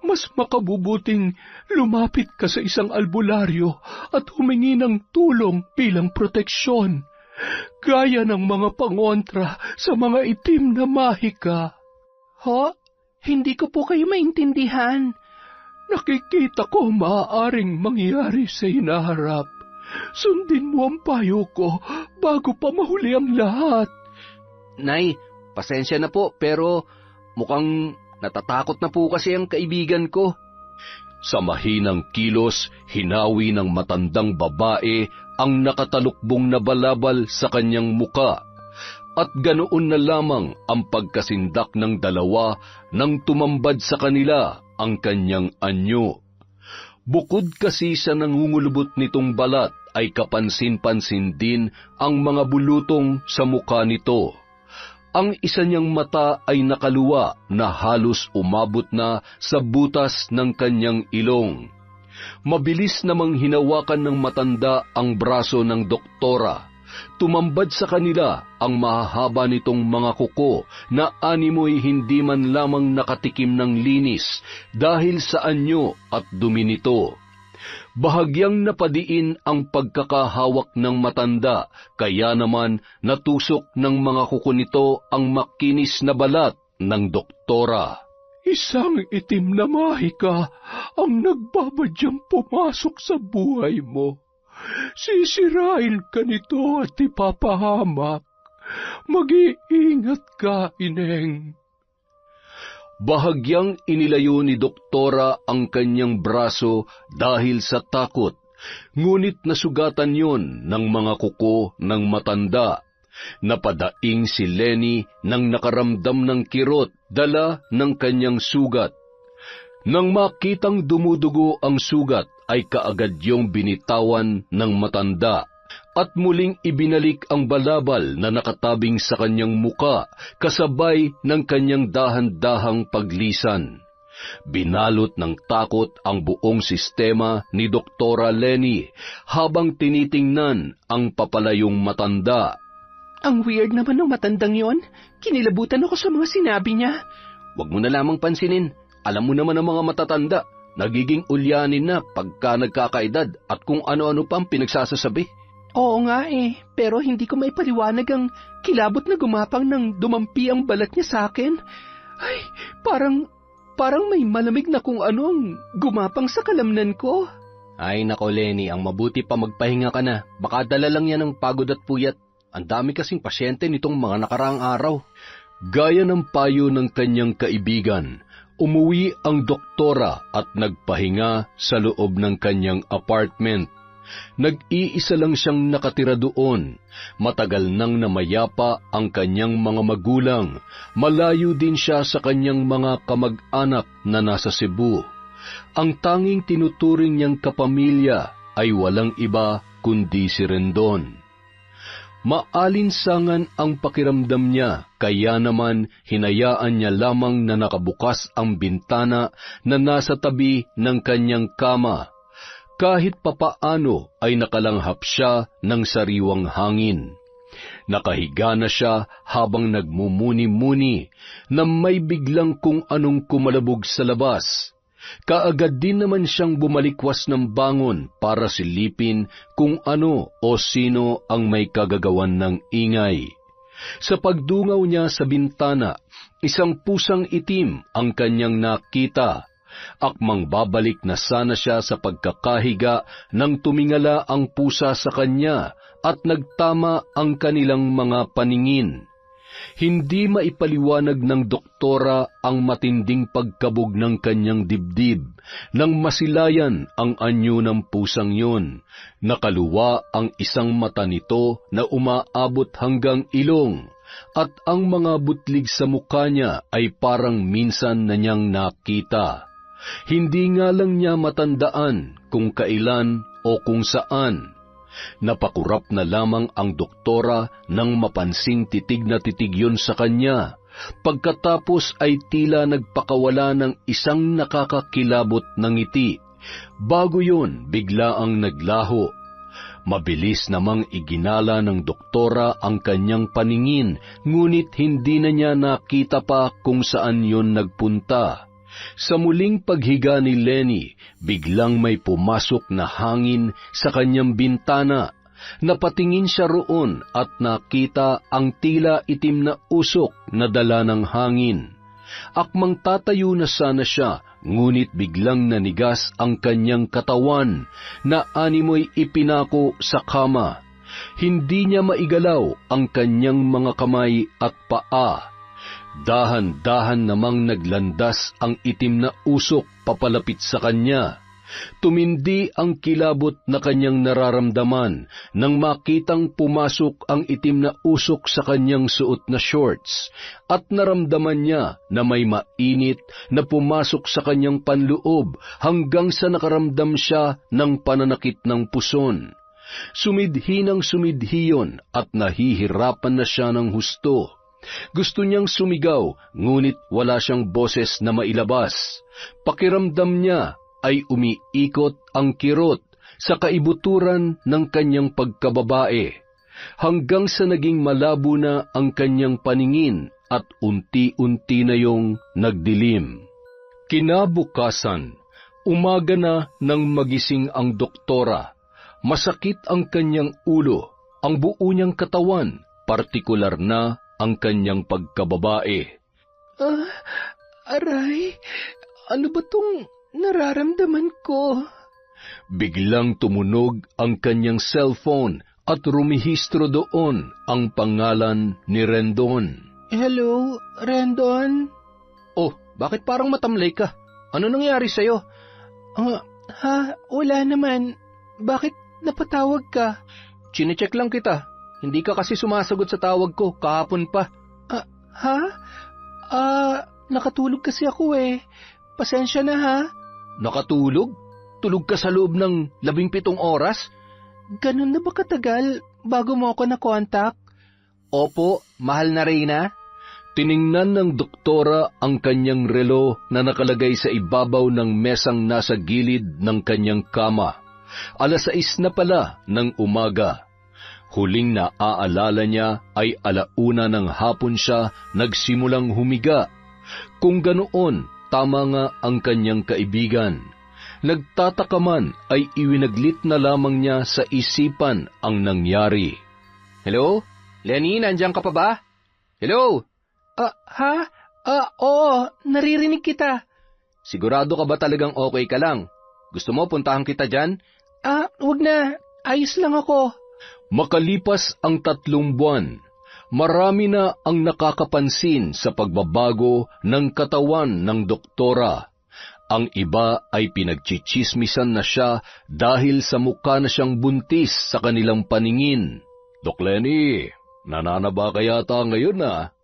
Mas makabubuting lumapit ka sa isang albularyo at humingi ng tulong bilang proteksyon. Gaya ng mga pangontra sa mga itim na mahika. Ho? Hindi ko po kayo maintindihan. Nakikita ko maaaring mangyari sa hinaharap. Sundin mo ang payo ko bago pa mahuli ang lahat. Nay, pasensya na po pero mukhang natatakot na po kasi ang kaibigan ko. Sa mahinang kilos, hinawi ng matandang babae ang nakatalukbong na balabal sa kanyang muka. At ganoon na lamang ang pagkasindak ng dalawa nang tumambad sa kanila ang kanyang anyo. Bukod kasi sa nangungulubot nitong balat ay kapansin-pansin din ang mga bulutong sa muka nito. Ang isa niyang mata ay nakaluwa na halos umabot na sa butas ng kanyang ilong. Mabilis namang hinawakan ng matanda ang braso ng doktora. Tumambad sa kanila ang mahahaba nitong mga kuko na animoy hindi man lamang nakatikim ng linis dahil sa anyo at dumi nito. Bahagyang napadiin ang pagkakahawak ng matanda, kaya naman natusok ng mga kuko nito ang makinis na balat ng doktora. Isang itim na mahika ang nagbabadyang pumasok sa buhay mo. Sisirain ka nito at ipapahamak. Mag-iingat ka, Ineng. Bahagyang inilayo ni doktora ang kanyang braso dahil sa takot, ngunit nasugatan yon ng mga kuko ng matanda. Napadaing si Lenny nang nakaramdam ng kirot, dala ng kanyang sugat. Nang makitang dumudugo ang sugat, ay kaagad yung binitawan ng matanda at muling ibinalik ang balabal na nakatabing sa kanyang muka kasabay ng kanyang dahan-dahang paglisan. Binalot ng takot ang buong sistema ni Doktora Lenny habang tinitingnan ang papalayong matanda. Ang weird naman ng matandang yon. Kinilabutan ako sa mga sinabi niya. Huwag mo na lamang pansinin. Alam mo naman ang mga matatanda. Nagiging ulyanin na pagka nagkakaedad at kung ano-ano pang pinagsasasabi. Oo nga pero hindi ko maipaliwanag ang kilabot na gumapang nang dumampi ang balat niya sa akin. Ay, parang may malamig na kung ano ang gumapang sa kalamnan ko. Ay nako Lenny, ang mabuti pa magpahinga ka na. Baka dala lang yan ng pagod at puyat. Ang dami kasing pasyente nitong mga nakaraang araw. Gaya ng payo ng kanyang kaibigan, umuwi ang doktora at nagpahinga sa loob ng kanyang apartment. Nag-iisa lang siyang nakatira doon. Matagal nang namayapa ang kanyang mga magulang. Malayo din siya sa kanyang mga kamag-anak na nasa Cebu. Ang tanging tinuturing niyang kapamilya ay walang iba kundi si Rendon. Maalinsangan ang pakiramdam niya, kaya naman hinayaan niya lamang na nakabukas ang bintana na nasa tabi ng kanyang kama. Kahit papaano ay nakalanghap siya ng sariwang hangin. Nakahiga na siya habang nagmumuni-muni na may biglang kung anong kumalabog sa labas. Kaagad din naman siyang bumalikwas ng bangon para silipin kung ano o sino ang may kagagawan ng ingay. Sa pagdungaw niya sa bintana, isang pusang itim ang kanyang nakita. Akmang babalik na sana siya sa pagkakahiga nang tumingala ang pusa sa kanya at nagtama ang kanilang mga paningin. Hindi maipaliwanag ng doktora ang matinding pagkabog ng kanyang dibdib nang masilayan ang anyo ng pusang yun. Nakaluwa ang isang mata nito na umaabot hanggang ilong at ang mga butlig sa mukha niya ay parang minsan na niyang nakita. Hindi nga lang niya matandaan kung kailan o kung saan. Napakurap na lamang ang doktora nang mapansing titig na titig yun sa kanya. Pagkatapos ay tila nagpakawala ng isang nakakakilabot na ngiti. Bago yun, bigla ang naglaho. Mabilis namang iginala ng doktora ang kanyang paningin, ngunit hindi na niya nakita pa kung saan yun nagpunta. Sa muling paghiga ni Lenny, biglang may pumasok na hangin sa kanyang bintana. Napatingin siya roon at nakita ang tila itim na usok na dala ng hangin. Akmang tatayo na sana siya, ngunit biglang nanigas ang kanyang katawan na animoy ipinako sa kama. Hindi niya maigalaw ang kanyang mga kamay at paa. Dahan-dahan namang naglandas ang itim na usok papalapit sa kanya. Tumindi ang kilabot na kanyang nararamdaman nang makitang pumasok ang itim na usok sa kanyang suot na shorts at naramdaman niya na may mainit na pumasok sa kanyang panloob hanggang sa nakaramdam siya ng pananakit ng puson. Sumidhi ng sumidhi yun at nahihirapan na siya ng husto. Gusto niyang sumigaw, ngunit wala siyang boses na mailabas. Pakiramdam niya ay umiikot ang kirot sa kaibuturan ng kanyang pagkababae, hanggang sa naging malabo na ang kanyang paningin at unti-unti na yung nagdilim. Kinabukasan, Umaga na nang magising ang doktora. Masakit ang kanyang ulo, ang buo niyang katawan, partikular na ang kanyang pagkababae. Aray, ano ba tong nararamdaman ko? Biglang tumunog ang kanyang cellphone at rumihistro doon ang pangalan ni Rendon. Hello, Rendon? Oh, bakit parang matamlay ka? Ano nangyari sa'yo? Wala naman. Bakit napatawag ka? Chinecheck lang kita. Hindi ka kasi sumasagot sa tawag ko kahapon pa. Nakatulog kasi ako eh. Pasensya na ha. Nakatulog? Tulog ka sa loob ng 17 oras? Ganun na ba katagal bago mo ako na-contact? Opo, mahal na Reyna. Tiningnan ng doktora ang kanyang relo na nakalagay sa ibabaw ng mesang nasa gilid ng kanyang kama. 6:00 na pala ng umaga. Huling naaalala niya ay 1:00 ng hapon siya nagsimulang humiga. Kung ganoon, tama nga ang kanyang kaibigan. Nagtataka man ay iwinaglit na lamang niya sa isipan ang nangyari. Hello? Lenny, nandiyan ka pa ba? Hello? Oo, naririnig kita. Sigurado ka ba talagang okay ka lang? Gusto mo puntahan kita dyan? Wag na. Ayos lang ako. Makalipas ang 3 buwan, marami na ang nakakapansin sa pagbabago ng katawan ng doktora. Ang iba ay pinagchichismisan na siya dahil sa mukha na siyang buntis sa kanilang paningin. Doc Lenny, nananaba ka yata ngayon na.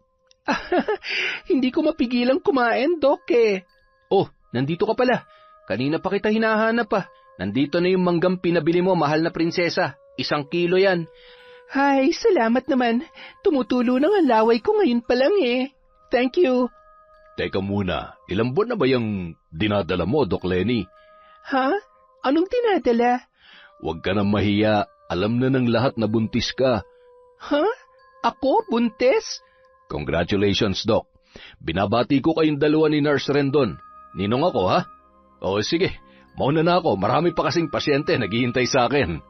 Hindi ko mapigilang kumain, Doc eh. Oh, nandito ka pala. Kanina pa kita hinahanap pa. Nandito na yung manggang pinabili mo, mahal na prinsesa. 1 kilo yan. Ay, salamat naman. Tumutulo na ang laway ko ngayon pa lang eh. Thank you. Teka muna, ilang buwan na ba yung dinadala mo, Doc Lenny? Ha? Anong dinadala? Huwag ka nang mahiya, alam na ng lahat na buntis ka. Ha? Ako? Buntis? Congratulations, Doc. Binabati ko kayong dalawa ni Nurse Rendon. Ninong ako, ha? O sige, mauna na ako, marami pa kasing pasyente naghihintay sa akin.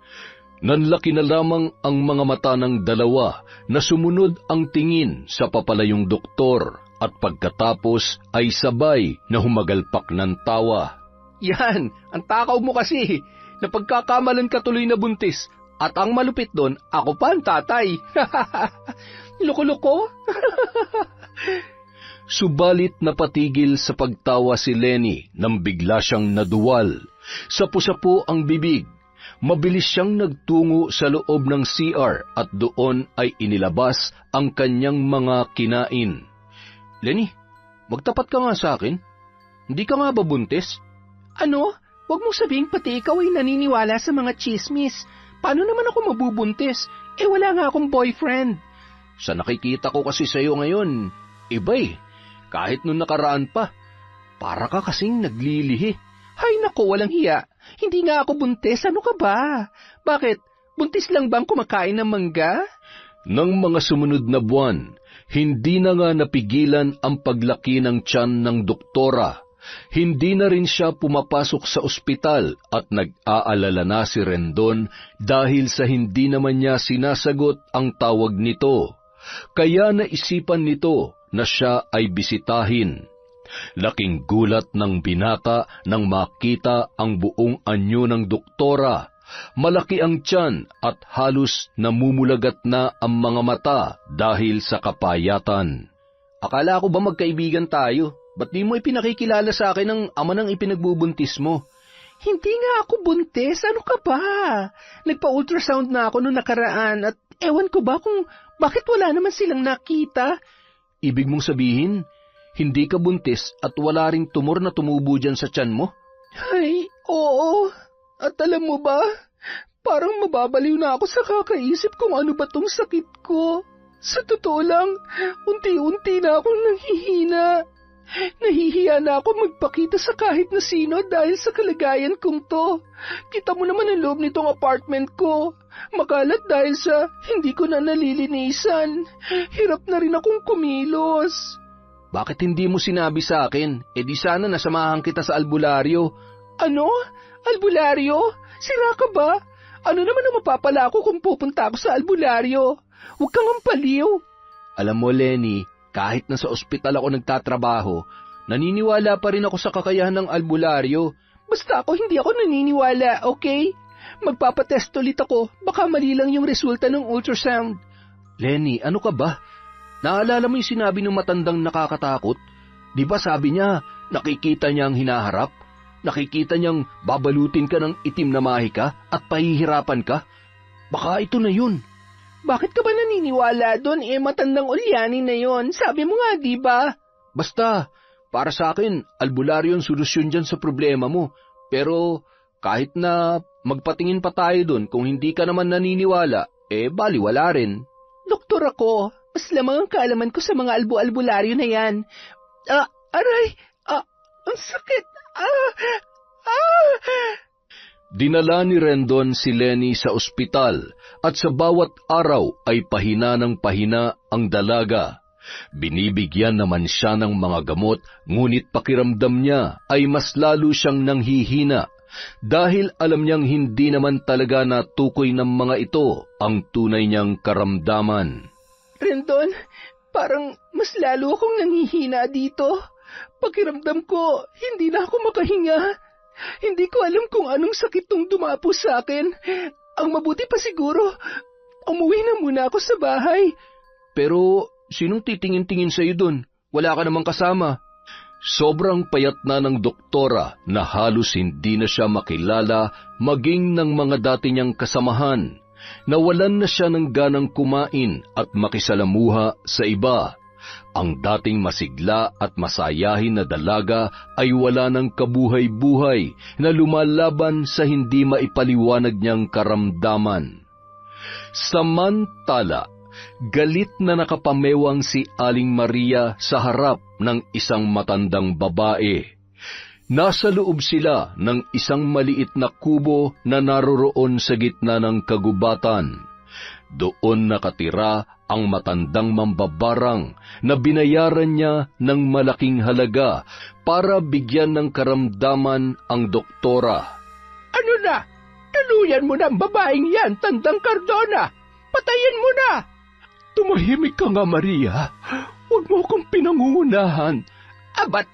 Nanlaki na lamang ang mga mata ng dalawa na sumunod ang tingin sa papalayong doktor at pagkatapos ay sabay na humagalpak ng tawa. Yan, ang takaw mo kasi. Napagkakamalan ka tuloy na buntis. At ang malupit doon, ako pa ang tatay. Loko-loko? Subalit napatigil sa pagtawa si Lenny nang bigla siyang naduwal. Sapu-sapu ang bibig. Mabilis siyang nagtungo sa loob ng CR at doon ay inilabas ang kanyang mga kinain. Lenny, magtapat ka nga sa akin. Hindi ka nga ba buntis? Ano? Huwag mong sabihing pati ikaw ay naniniwala sa mga chismis. Paano naman ako mabubuntis? Wala nga akong boyfriend. Sa nakikita ko kasi sa'yo ngayon, iba eh. Kahit nung nakaraan pa, para ka kasing naglilihi. Hay nako, walang hiya. Hindi nga ako buntis, ano ka ba? Bakit? Buntis lang bang kumakain ng mangga? Nang mga sumunod na buwan, hindi na nga napigilan ang paglaki ng tiyan ng doktora. Hindi na rin siya pumapasok sa ospital at nag-aalala na si Rendon dahil sa hindi naman niya sinasagot ang tawag nito. Kaya naisipan nito na siya ay bisitahin. Laking gulat ng binata nang makita ang buong anyo ng doktora. Malaki ang tiyan at halos namumulagat na ang mga mata dahil sa kapayatan. Akala ko ba magkaibigan tayo? Ba't di mo ipinakikilala sa akin ang ama ng ipinagbubuntis mo? Hindi nga ako buntis, ano ka ba? Nagpa-ultrasound na ako noong nakaraan at ewan ko ba kung bakit wala naman silang nakita. Ibig mong sabihin, hindi ka buntis at wala ring tumor na tumubo dyan sa tiyan mo? Ay, oo. At alam mo ba, parang mababaliw na ako sa kakaisip kung ano ba tong sakit ko. Sa totoo lang, unti-unti na akong nanghihina. Nahihiya na ako magpakita sa kahit na sino dahil sa kalagayan kong to. Kita mo naman ang loob nitong apartment ko. Makalat dahil sa hindi ko na nalilinisan. Hirap na rin akong kumilos. Bakit hindi mo sinabi sa akin? Di sana nasamahan kita sa albularyo. Ano? Albularyo? Sira ka ba? Ano naman ang mapapala ko kung pupunta ako sa albularyo? Huwag kang ampaliw. Alam mo, Lenny, kahit na sa ospital ako nagtatrabaho, naniniwala pa rin ako sa kakayahan ng albularyo. Basta hindi ako naniniwala, okay? Magpapatest ulit ako, baka mali lang yung resulta ng ultrasound. Lenny, ano ka ba? Naalala mo yung sinabi ng matandang nakakatakot? Di ba sabi niya, nakikita niya ang hinaharap? Nakikita niyang babalutin ka ng itim na mahika at pahihirapan ka? Baka ito na yun. Bakit ka ba naniniwala doon? Matandang ulyanin na yon. Sabi mo nga, di ba? Basta, para sa akin, albularyo ang solusyon dyan sa problema mo. Pero kahit na magpatingin pa tayo doon, kung hindi ka naman naniniwala, baliwala rin. Doktor ako, mas lamang ang kaalaman ko sa mga albularyo na yan. Aray! Ang sakit! Dinala ni Rendon si Lenny sa ospital at sa bawat araw ay pahina ng pahina ang dalaga. Binibigyan naman siya ng mga gamot, ngunit pakiramdam niya ay mas lalo siyang nanghihina dahil alam niyang hindi naman talaga natukoy ng mga ito ang tunay niyang karamdaman. Rendon, parang mas lalo akong nanghihina dito. Pakiramdam ko, hindi na ako makahinga. Hindi ko alam kung anong sakit tong dumapo sa akin. Ang mabuti pa siguro, umuwi na muna ako sa bahay. Pero sinong titingin-tingin sa'yo dun? Wala ka namang kasama. Sobrang payat na ng doktora na halos hindi na siya makilala maging ng mga dati niyang kasamahan. Nawalan na siya ng ganang kumain at makisalamuha sa iba. Ang dating masigla at masayahin na dalaga ay wala ng kabuhay-buhay na lumalaban sa hindi maipaliwanag niyang karamdaman. Samantala, galit na nakapamewang si Aling Maria sa harap ng isang matandang babae. Nasa loob sila ng isang maliit na kubo na naroroon sa gitna ng kagubatan. Doon nakatira ang matandang mambabarang na binayaran niya ng malaking halaga para bigyan ng karamdaman ang doktora. Ano na? Tuluyan mo na ang babaeng yan, Tandang Cardona! Patayin mo na! Tumahimik ka nga, Maria. Huwag mo akong pinangungunahan. Abat,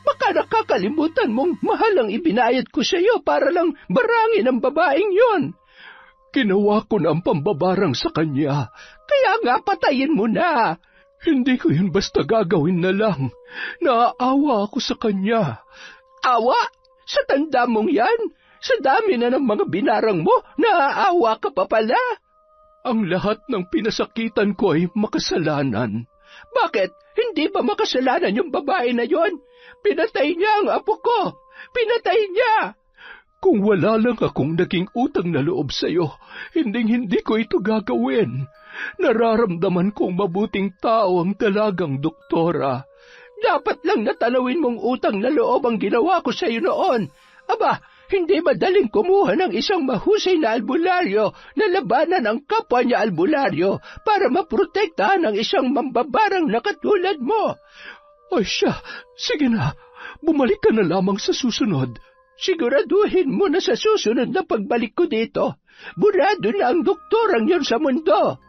baka nakakalimutan mong mahal ang ibinayad ko sa iyo para lang barangin ang babaeng yon. Ginawa ko na ang pambabarang sa kanya. Kaya nga patayin mo na. Hindi ko yun basta gagawin na lang. Naaawa ako sa kanya. Awa? Sa tanda mong yan? Sa dami na ng mga binarang mo, naaawa ka pa pala? Ang lahat ng pinasakitan ko ay makasalanan. Bakit? Hindi ba makasalanan yung babae na yon? Pinatay niya ang apo ko. Pinatay niya. Kung wala lang akong naging utang na loob sa'yo, hindi ko ito gagawin. Nararamdaman kong mabuting tao ang dalagang doktora. Dapat lang natanawin mong utang na loob ang ginawa ko sa'yo noon. Aba, hindi madaling kumuha ng isang mahusay na albularyo na labanan ang kapwa niya albularyo para maprotektahan ang isang mambabarang na katulad mo. Ay siya, sige na, bumalik ka na lamang sa susunod. Siguraduhin mo na sa susunod na pagbalik ko dito, burado na ang doktorang yon sa mundo.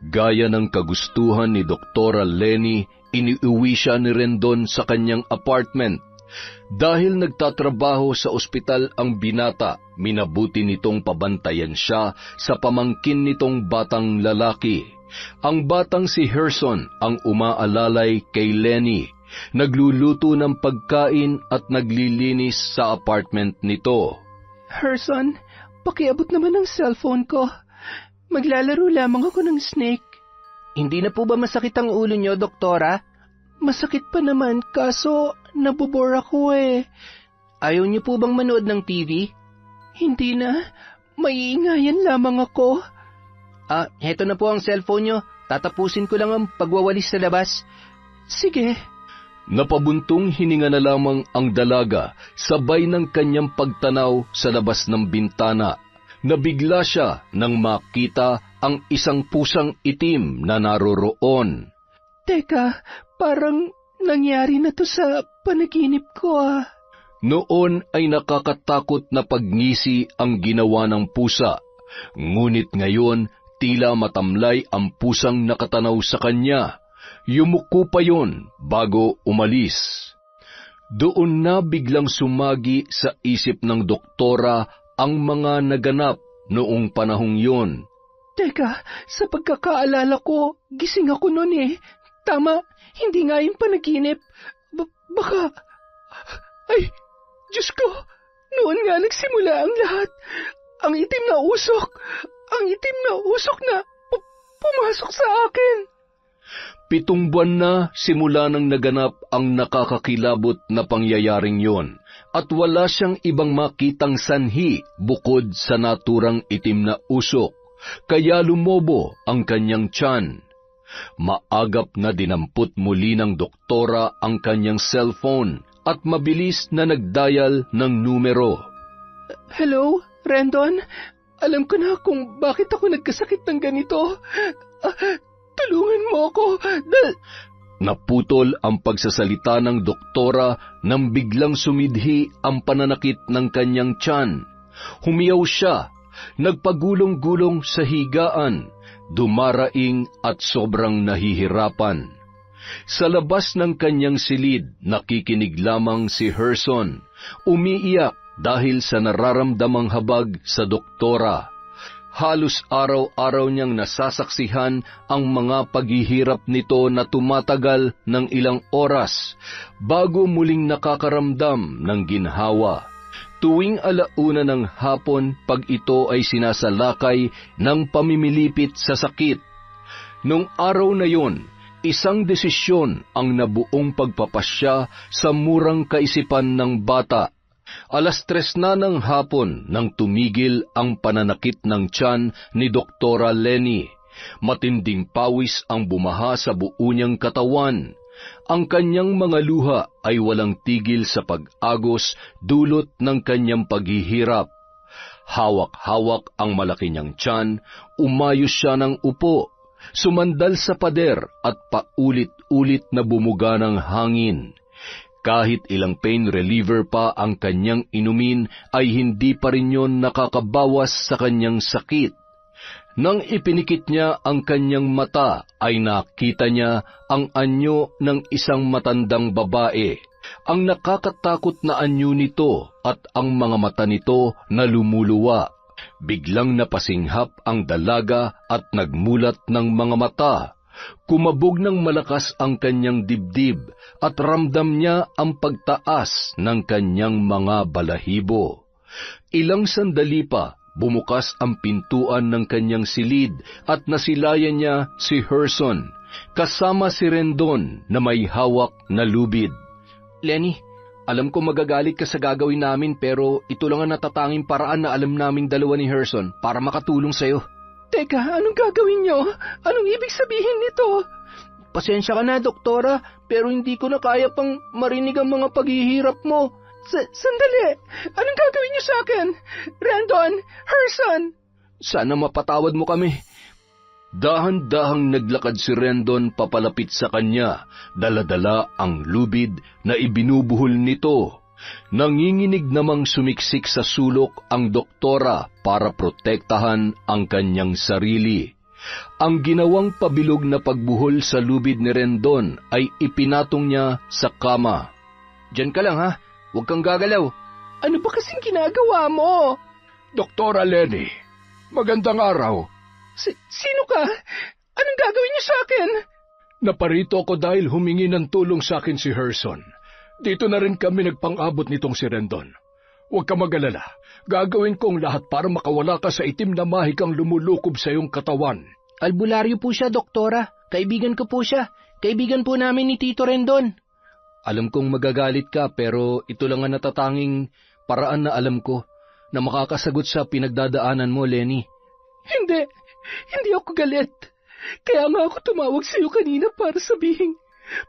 Gaya ng kagustuhan ni Doktora Lenny, iniuwi siya ni Rendon sa kanyang apartment. Dahil nagtatrabaho sa ospital ang binata, minabuti nitong pabantayan siya sa pamangkin nitong batang lalaki. Ang batang si Herson ang umaalalay kay Lenny. Nagluluto ng pagkain at naglilinis sa apartment nito. Herson, pakiabot naman ang cellphone ko. Maglalaro lamang ako ng snake. Hindi na po ba masakit ang ulo niyo, doktora? Masakit pa naman, kaso nabobore ako eh. Ayaw niyo po bang manood ng TV? Hindi na. Maiingayan lamang ako. Heto na po ang cellphone niyo. Tatapusin ko lang ang pagwawalis sa labas. Sige. Napabuntong hininga na lamang ang dalaga, sabay ng kanyang pagtanaw sa labas ng bintana. Nabigla siya nang makita ang isang pusang itim na naroroon. Teka, parang nangyari na to sa panaginip ko . Noon ay nakakatakot na pagngisi ang ginawa ng pusa, ngunit ngayon tila matamlay ang pusang nakatanaw sa kanya. Yumuko pa yon bago umalis. Doon na biglang sumagi sa isip ng doktora ang mga naganap noong panahong yon. Teka, sa pagkakaalala ko, gising ako noon eh. Tama, hindi nga yung panaginip. Baka... Ay, Diyos ko, noon nga nagsimula ang lahat. Ang itim na usok na pumasok sa akin. 7 buwan na simula nang naganap ang nakakakilabot na pangyayaring yon, at wala siyang ibang makitang sanhi bukod sa naturang itim na usok, kaya lumobo ang kanyang tiyan. Maagap na dinampot muli ng doktora ang kanyang cellphone at mabilis na nagdial ng numero. Hello, Rendon? Alam ko na kung bakit ako nagkasakit ng ganito. Tulungan mo ako. Naputol ang pagsasalita ng doktora nang biglang sumidhi ang pananakit ng kanyang tiyan. Humiyaw siya, nagpagulong-gulong sa higaan, dumaraing at sobrang nahihirapan. Sa labas ng kanyang silid, nakikinig lamang si Herson, umiiyak dahil sa nararamdamang habag sa doktora. Halos araw-araw niyang nasasaksihan ang mga paghihirap nito na tumatagal ng ilang oras bago muling nakakaramdam ng ginhawa. Tuwing 1:00 ng hapon pag ito ay sinasalakay ng pamimilipit sa sakit. Nung araw na yon, isang desisyon ang nabuong pagpapasya sa murang kaisipan ng bata. 3:00 na ng hapon nang tumigil ang pananakit ng tiyan ni Doktora Lenny. Matinding pawis ang bumaha sa buo niyang katawan. Ang kanyang mga luha ay walang tigil sa pag-agos dulot ng kanyang paghihirap. Hawak-hawak ang malaki niyang tiyan, umayos siya ng upo, sumandal sa pader at paulit-ulit na bumuga ng hangin. Kahit ilang pain reliever pa ang kanyang inumin, ay hindi pa rin yon nakakabawas sa kanyang sakit. Nang ipinikit niya ang kanyang mata, ay nakita niya ang anyo ng isang matandang babae. Ang nakakatakot na anyo nito at ang mga mata nito na lumuluwa. Biglang napasinghap ang dalaga at nagmulat ng mga mata. Kumabog ng malakas ang kanyang dibdib at ramdam niya ang pagtaas ng kanyang mga balahibo. Ilang sandali pa, bumukas ang pintuan ng kanyang silid at nasilayan niya si Herson, kasama si Rendon na may hawak na lubid. Lenny, alam ko magagalit ka sa gagawin namin pero ito lang ang natatanging paraan na alam naming dalawa ni Herson para makatulong sa'yo. Teka, anong gagawin niyo? Anong ibig sabihin nito? Pasensya ka na, doktora, pero hindi ko na kaya pang marinig ang mga paghihirap mo. Sandali! Anong gagawin niyo sa akin? Rendon! Herson! Sana mapatawad mo kami. Dahan-dahang naglakad si Rendon papalapit sa kanya, dala-dala ang lubid na ibinubuhol nito. Nanginginig namang sumiksik sa sulok ang doktora para protektahan ang kanyang sarili. Ang ginawang pabilog na pagbuhol sa lubid ni Rendon ay ipinatong niya sa kama. Diyan ka lang ha, huwag kang gagalaw. Ano ba kasing ginagawa mo? Doktora Lenny, magandang araw. Sino ka? Anong gagawin niyo sa akin? Naparito ako dahil humingi ng tulong sa akin si Herson. Dito na rin kami nagpang-abot nitong si Rendon. Huwag ka mag-alala. Gagawin kong lahat para makawala ka sa itim na mahikang lumulukob sa iyong katawan. Albularyo po siya, doktora. Kaibigan ko po siya. Kaibigan po namin ni Tito Rendon. Alam kong magagalit ka pero ito lang ang natatanging paraan na alam ko na makakasagot sa pinagdadaanan mo, Lenny. Hindi ako galit. Kaya nga ako tumawag sa iyo kanina para sabihin,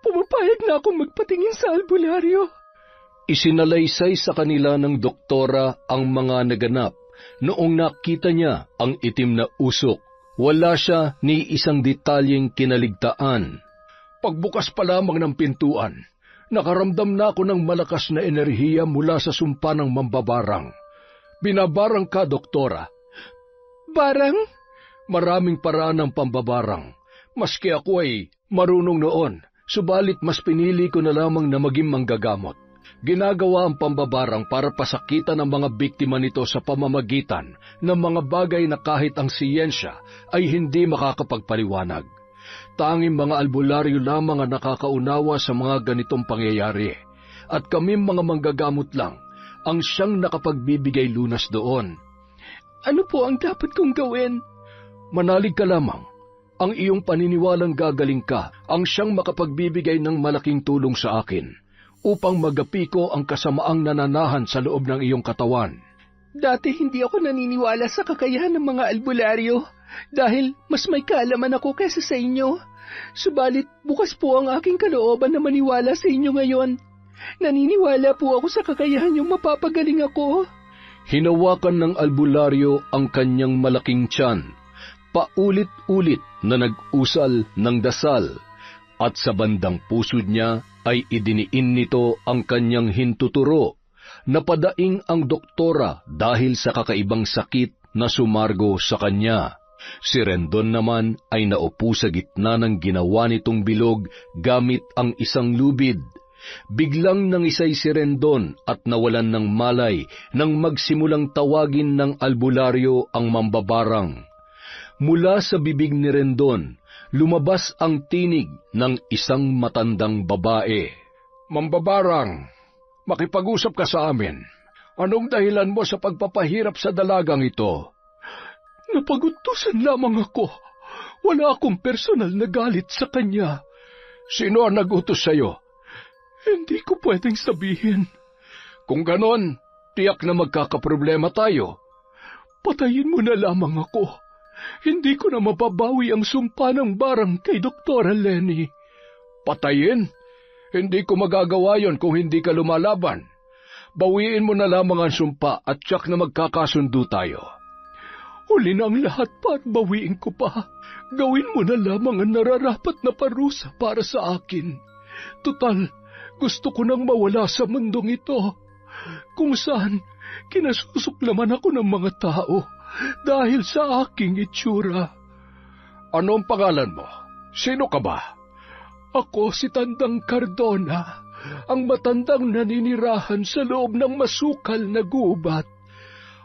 pumapayag na akong magpatingin sa albularyo. Isinalaysay sa kanila ng doktora ang mga naganap. Noong nakita niya ang itim na usok, wala siya ni isang detalyeng kinaligtaan. Pagbukas pa lamang ng pintuan, Nakaramdam na ako ng malakas na enerhiya mula sa sumpa ng mambabarang. Binabarang ka, doktora. Barang? Maraming paraan ng pambabarang. Maski ako ay marunong noon, subalit mas pinili ko na lamang na maging manggagamot. Ginagawa ang pambabarang para pasakitan ang mga biktima nito sa pamamagitan ng mga bagay na kahit ang siyensya ay hindi makakapagpaliwanag. Tanging mga albularyo lamang ang nakakaunawa sa mga ganitong pangyayari, at kami mga manggagamot lang ang siyang nakapagbibigay lunas doon. Ano po ang dapat kong gawin? Manalig ka lamang. Ang iyong paniniwalang gagaling ka ang siyang makapagbibigay ng malaking tulong sa akin upang magapi ko ang kasamaang nananahan sa loob ng iyong katawan. Dati hindi ako naniniwala sa kakayahan ng mga albularyo dahil mas may kaalaman ako kaysa sa inyo. Subalit bukas po ang aking kalooban na maniwala sa inyo ngayon. Naniniwala po ako sa kakayahan niyong mapapagaling ako. Hinawakan ng albularyo ang kanyang malaking tiyan, paulit-ulit na nag-usal ng dasal, at sa bandang pusod niya ay idiniin nito ang kanyang hintuturo. Napadaing ang doktora dahil sa kakaibang sakit na sumargo sa kanya. Si Rendon naman ay naupo sa gitna ng ginawa nitong bilog gamit ang isang lubid. Biglang nangisay si Rendon at nawalan ng malay nang magsimulang tawagin ng albularyo ang mambabarang. Mula sa bibig ni Rendon, lumabas ang tinig ng isang matandang babae. Mambabarang, makipag-usap ka sa amin. Anong dahilan mo sa pagpapahirap sa dalagang ito? Napagutusan lamang ako. Wala akong personal na galit sa kanya. Sino ang nag-utos sa'yo? Hindi ko pwedeng sabihin. Kung ganon, tiyak na magkakaproblema tayo. Patayin mo na lamang ako. Hindi ko na mababawi ang sumpa ng barang kay Dr. Lenny. Patayin? Hindi ko magagawa yon kung hindi ka lumalaban. Bawiin mo na lamang ang sumpa at tiyak na magkakasundo tayo. Huli na ang lahat pa at bawiin ko pa. Gawin mo na lamang ang nararapat na parusa para sa akin. Tutal, gusto ko nang mawala sa mundong ito, kung saan kinasusuklaman ako ng mga tao dahil sa aking itsura. Anong pangalan mo? Sino ka ba? Ako si Tandang Cardona, ang matandang naninirahan sa loob ng masukal na gubat.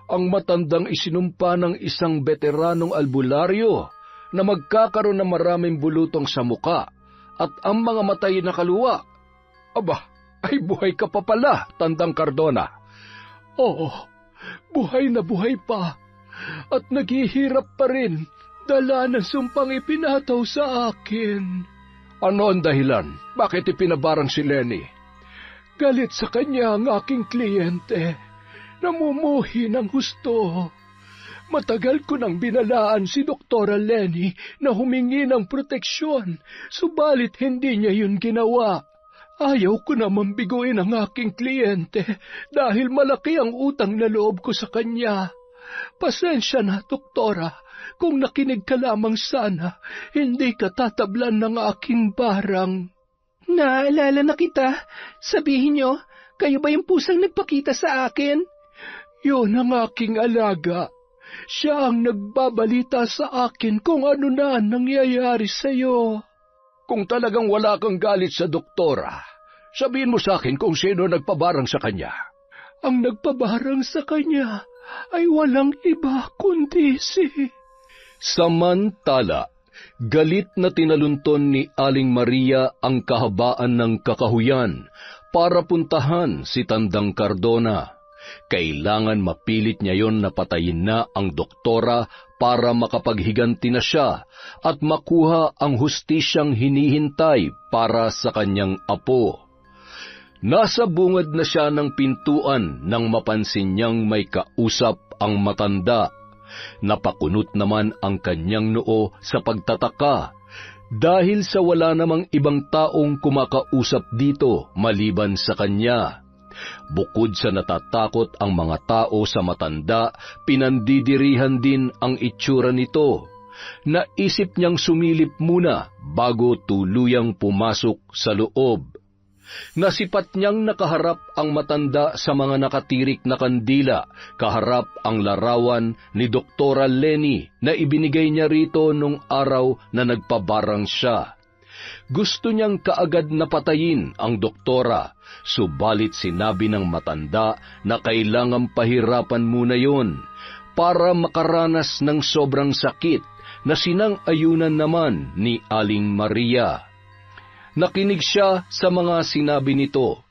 Ang matandang isinumpa ng isang veteranong albularyo na magkakaroon ng maraming bulutong sa muka at ang mga matay na kaluwa. Aba, ay buhay ka pa pala, Tandang Cardona. Oo, buhay na buhay pa. At naghihirap pa rin, dala ng sumpang ipinataw sa akin. Ano ang dahilan? Bakit ipinabarang si Lenny? Galit sa kanya ang aking kliyente. Namumuhi ng husto. Matagal ko nang binalaan si Dr. Lenny na humingi ng proteksyon, subalit hindi niya yun ginawa. Ayaw ko naman biguin ang aking kliyente dahil malaki ang utang na loob ko sa kanya. Pasensya na, doktora, kung nakinig ka lamang sana, hindi ka tatablan ng aking barang. Naalala na kita. Sabihin niyo, kayo ba yung pusang nagpakita sa akin? Yun ang aking alaga. Siya ang nagbabalita sa akin kung ano na nangyayari sa'yo. Kung talagang wala kang galit sa doktora, sabihin mo sa akin kung sino nagpabarang sa kanya. Ang nagpabarang sa kanya ay walang iba kundi si... Samantala, galit na tinalunton ni Aling Maria ang kahabaan ng kakahuyan para puntahan si Tandang Cardona. Kailangan mapilit niya yon na patayin na ang doktora para makapaghiganti na siya at makuha ang hustisyang hinihintay para sa kanyang apo. Nasa bungad na siya ng pintuan nang mapansin niyang may kausap ang matanda. Napakunot naman ang kanyang noo sa pagtataka dahil sa wala namang ibang taong kumakausap dito maliban sa kanya. Bukod sa natatakot ang mga tao sa matanda, pinandidirihan din ang itsura nito. Naisip niyang sumilip muna bago tuluyang pumasok sa loob. Nasipat niyang nakaharap ang matanda sa mga nakatirik na kandila, kaharap ang larawan ni Doktora Lenny na ibinigay niya rito nung araw na nagpabarang siya. Gusto niyang kaagad na patayin ang doktora, subalit sinabi ng matanda na kailangang pahirapan muna yon para makaranas ng sobrang sakit na sinang-ayunan naman ni Aling Maria. Nakinig siya sa mga sinabi nito.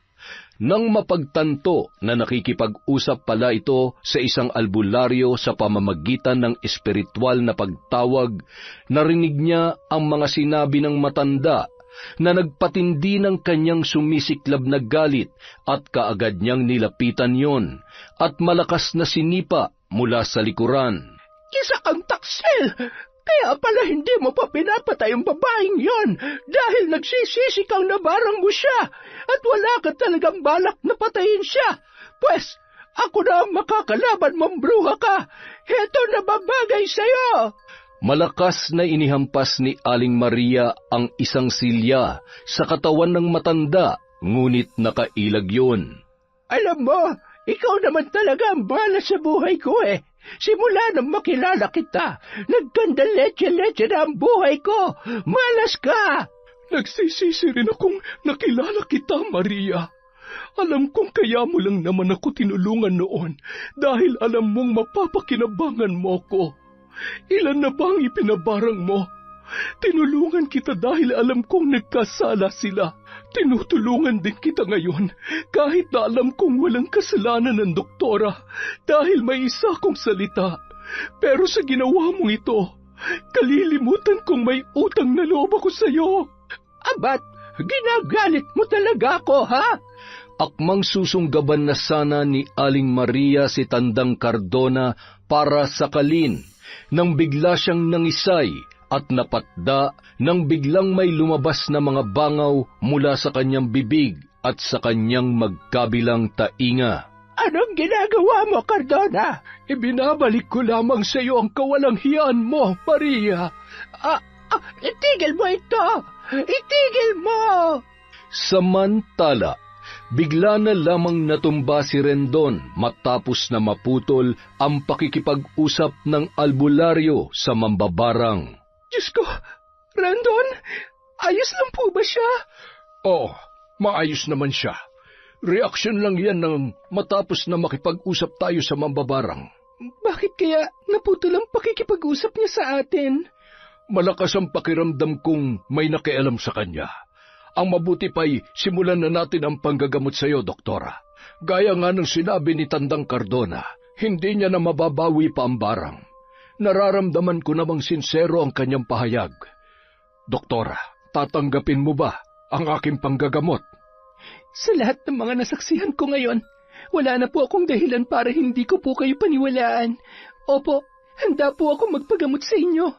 Nang mapagtanto na nakikipag-usap pala ito sa isang albularyo sa pamamagitan ng espiritual na pagtawag, narinig niya ang mga sinabi ng matanda na nagpatindi ng kanyang sumisiklab na galit at kaagad niyang nilapitan yon at malakas na sinipa mula sa likuran. Isa kang taksil! Kaya pala hindi mo pa pinapatay ang babaeng yon dahil nagsisisi kang nabarang mo siya at wala ka talagang balak na patayin siya. Pwes, ako na ang makakalaban mong bruha ka. Heto na babagay sa'yo. Malakas na inihampas ni Aling Maria ang isang silya sa katawan ng matanda, ngunit nakailag yun. Alam mo, ikaw naman talaga ang bala sa buhay ko eh. Simula nang makilala kita, nagkanda leche-leche na ang buhay ko. Malas ka! Nagsisisi rin akong nakilala kita, Maria. Alam kong kaya mo lang naman ako tinulungan noon dahil alam mong mapapakinabangan mo ko. Ilan na ba ang ipinabarang mo? Tinulungan kita dahil alam kong nagkasala sila. Tinutulungan din kita ngayon kahit na alam kong walang kasalanan ng doktora dahil may isa kong salita. Pero sa ginawa mong ito, kalilimutan kong may utang na loob ako sa iyo. Abat, ginagalit mo talaga ako, ha? Akmang susunggaban na sana ni Aling Maria si Tandang Cardona para sakalin, nang bigla siyang nangisay at napatda nang biglang may lumabas na mga bangaw mula sa kanyang bibig at sa kanyang magkabilang tainga. Anong ginagawa mo, Cardona? Ibinabalik ko lamang sa iyo ang kawalang hiyaan mo, Maria. Itigil mo ito! Itigil mo! Samantala, bigla na lamang natumba si Rendon matapos na maputol ang pakikipag-usap ng albularyo sa mambabarang. Diyos ko, Rendon, ayos lang po ba siya? Oo, maayos naman siya. Reaksyon lang yan ng matapos na makipag-usap tayo sa mambabarang. Bakit kaya naputol ang pakikipag-usap niya sa atin? Malakas ang pakiramdam kong may nakialam sa kanya. Ang mabuti pa'y simulan na natin ang panggagamot sa iyo, Doktora. Gaya nga ng sinabi ni Tandang Cardona, hindi niya na mababawi pa ang barang. Nararamdaman ko namang sinsero ang kanyang pahayag. Doktora, tatanggapin mo ba ang aking panggagamot? Sa lahat ng mga nasaksihan ko ngayon, wala na po akong dahilan para hindi ko po kayo paniwalaan. Opo, handa po ako magpagamot sa inyo.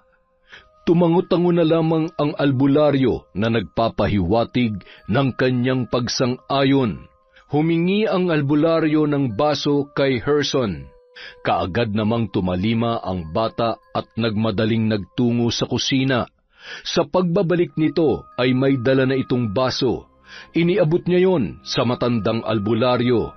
Tumango-tango na lamang ang albularyo na nagpapahiwatig ng kanyang pagsang-ayon. Humingi ang albularyo ng baso kay Herson. Kaagad namang tumalima ang bata at nagmadaling nagtungo sa kusina. Sa pagbabalik nito ay may dala na itong baso. Iniabot niya yon sa matandang albularyo.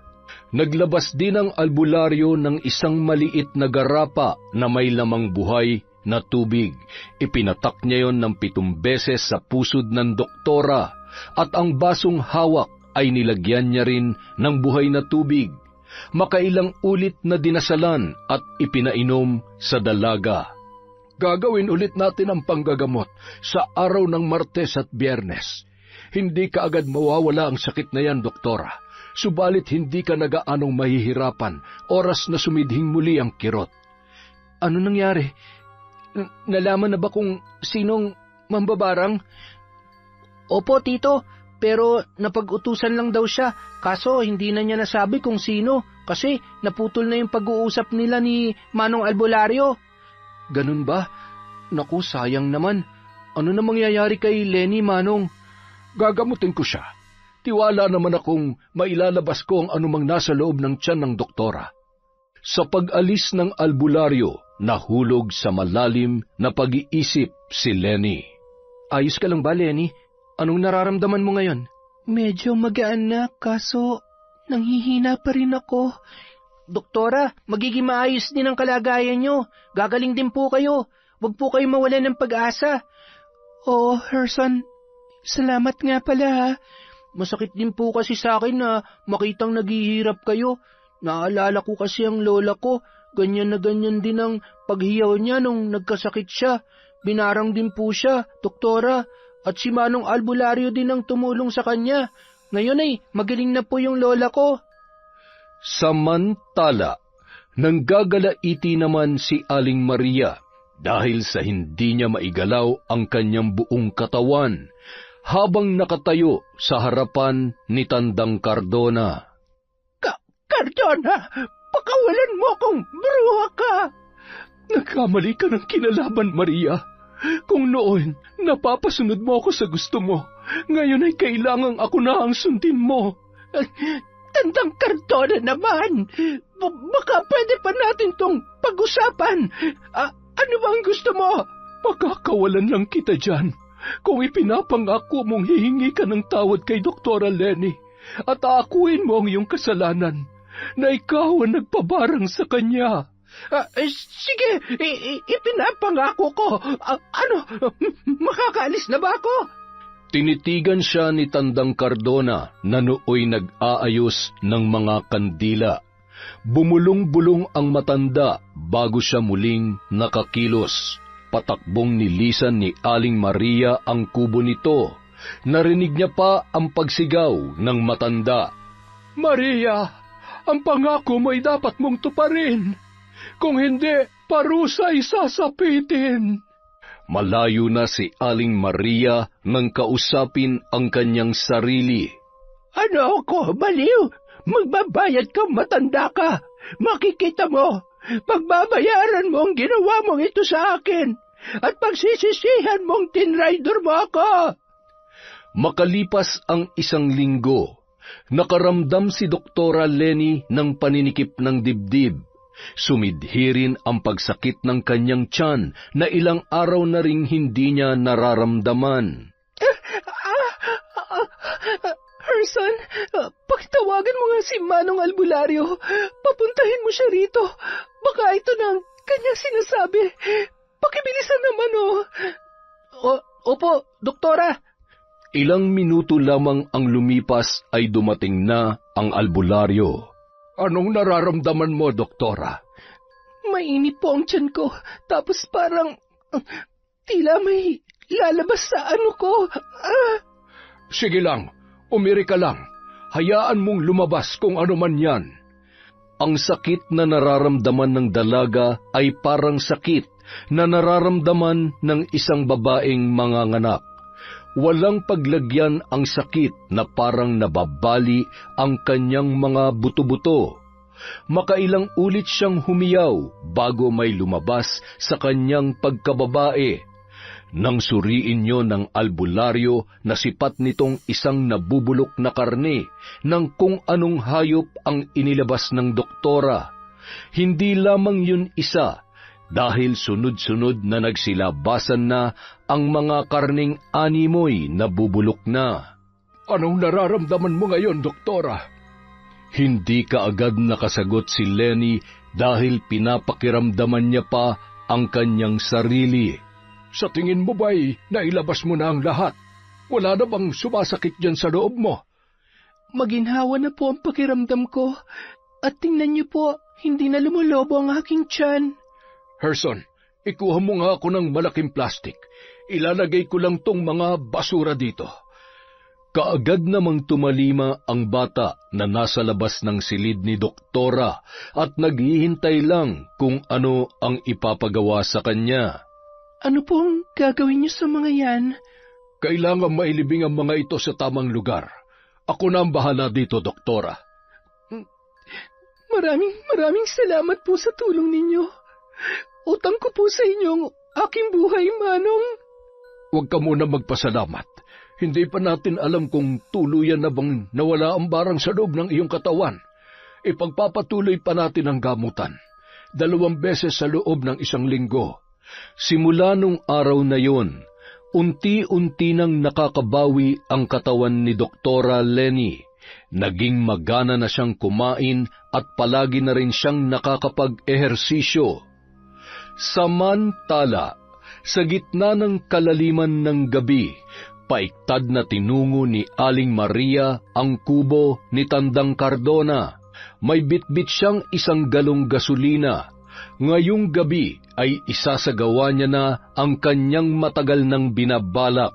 Naglabas din ang albularyo ng isang maliit na garapa na may lamang buhay na tubig. Ipinatak niya yon ng 7 beses sa pusod ng doktora at ang basong hawak ay nilagyan niya rin ng buhay na tubig. Makailang ulit na dinasalan at ipinainom sa dalaga. Gagawin ulit natin ang panggagamot sa araw ng Martes at Biyernes. Hindi ka agad mawawala ang sakit na yan, Doktora. Subalit hindi ka nagaanong mahihirapan oras na sumidhing muli ang kirot. Ano nangyari? Nalaman na ba kung sinong mambabarang? Opo, Tito. Pero napag-utusan lang daw siya, kaso hindi na niya nasabi kung sino, kasi naputol na yung pag-uusap nila ni Manong Albularyo. Ganun ba? Naku, sayang naman. Ano na mangyayari kay Lenny, Manong? Gagamutin ko siya. Tiwala naman akong mailalabas ko ang anumang nasa loob ng tiyan ng doktora. Sa pag-alis ng albularyo, nahulog sa malalim na pag-iisip si Lenny. Ayos ka lang ba, Lenny? Anong nararamdaman mo ngayon? Medyo magaan na, kaso nanghihina pa rin ako. Doktora, magiging maayos din ang kalagayan nyo. Gagaling din po kayo. Huwag po kayo mawalan ng pag-asa. Oo, Herson. Salamat nga pala ha. Masakit din po kasi sa akin na makitang naghihirap kayo. Naalala ko kasi ang lola ko. Ganyan na ganyan din ang paghiyaw niya nung nagkasakit siya. Binarang din po siya, doktora. At si Manong Albularyo din ang tumulong sa kanya. Ngayon ay magaling na po yung lola ko. Samantala, nanggagalaiti naman si Aling Maria dahil sa hindi niya maigalaw ang kanyang buong katawan habang nakatayo sa harapan ni Tandang Cardona. Cardona, pakawalan mo akong bruha ka! Nagkamali ka ng kinalaban, Maria. Kung noon, napapasunod mo ako sa gusto mo, ngayon ay kailangang ako na ang sundin mo. Tandang Cardona naman! Baka pwede pa natin tong pag-usapan. Ano ba ang gusto mo? Pakakawalan lang kita dyan. Kung ipinapangako mong hihingi ka ng tawad kay Doktora Lenny at aakuin mo ang iyong kasalanan na ikaw ang nagpabarang sa kanya. Sige, ipinapangako ko. Makakaalis na ba ako? Tinitigan siya ni Tandang Cardona na nooy nag-aayos ng mga kandila. Bumulong-bulong ang matanda bago siya muling nakakilos. Patakbong nilisan ni Aling Maria ang kubo nito. Narinig niya pa ang pagsigaw ng matanda. Maria, ang pangako mo ay dapat mong tuparin. Kung hindi, parusa ay sasapitin. Malayo na si Aling Maria nang kausapin ang kanyang sarili. Ano ako, baliw? Magbabayad ka, matanda ka. Makikita mo. Pagbabayaran mo ang ginawa mong ito sa akin at pagsisisihan mong tinrider mo ako. Makalipas ang 1 linggo, nakaramdam si Doktora Lenny ng paninikip ng dibdib. Sumidhi rin ang pagsakit ng kanyang tiyan na ilang araw na ring hindi niya nararamdaman. Herson, pakitawagan mo nga si Manong Albularyo. Papuntahin mo siya rito. Baka ito na ang kanyang sinasabi. Pakibilisan naman, Opo, doktora. Ilang minuto lamang ang lumipas ay dumating na ang albularyo. Anong nararamdaman mo, doktora? Mainit po ang tiyan ko. Tapos parang tila may lalabas sa ano ko. Sige lang. Umiri ka lang. Hayaan mong lumabas kung ano man yan. Ang sakit na nararamdaman ng dalaga ay parang sakit na nararamdaman ng isang babaeng manganganak. Walang paglagyan ang sakit na parang nababali ang kanyang mga buto-buto. Makailang ulit siyang humiyaw bago may lumabas sa kanyang pagkababae. Nang suriin niyo ng albularyo na sipat nitong isang nabubulok na karne ng kung anong hayop ang inilabas ng doktora. Hindi lamang yun isa, dahil sunod-sunod na nagsilabasan na ang mga karning animoy nabubulok na. Anong nararamdaman mo ngayon, doktora? Hindi kaagad nakasagot si Lenny dahil pinapakiramdaman niya pa ang kanyang sarili. Sa tingin mo ba'y nailabas mo na ang lahat? Wala na bang sumasakit dyan sa loob mo? Maginhawa na po ang pakiramdam ko. At tingnan niyo po, hindi na lumulobo ang aking tiyan. Herson, ikuha mo nga ako ng malaking plastik. Ilalagay ko lang tong mga basura dito. Kaagad namang tumalima ang bata na nasa labas ng silid ni doktora at naghihintay lang kung ano ang ipapagawa sa kanya. Ano pong gagawin niyo sa mga yan? Kailangan mailibing ang mga ito sa tamang lugar. Ako na ang bahala dito, doktora. Maraming salamat po sa tulong ninyo. Utang ko po sa inyong aking buhay, Manong. Huwag ka muna magpasalamat. Hindi pa natin alam kung tuluyan na bang nawala ang barang sa loob ng iyong katawan. Ipagpapatuloy pa natin ang gamutan. 2 beses sa loob ng 1 linggo. Simula nung araw na yon, Unti-unti nang nakakabawi ang katawan ni Doktora Lenny. Naging magana na siyang kumain at palagi na rin siyang nakakapag-ehersisyo. Samantala, sa gitna ng kalaliman ng gabi, paiktad na tinungo ni Aling Maria ang kubo ni Tandang Cardona. May bitbit siyang 1 galong gasolina. Ngayong gabi ay isasagawa niya na ang kanyang matagal nang binabalak.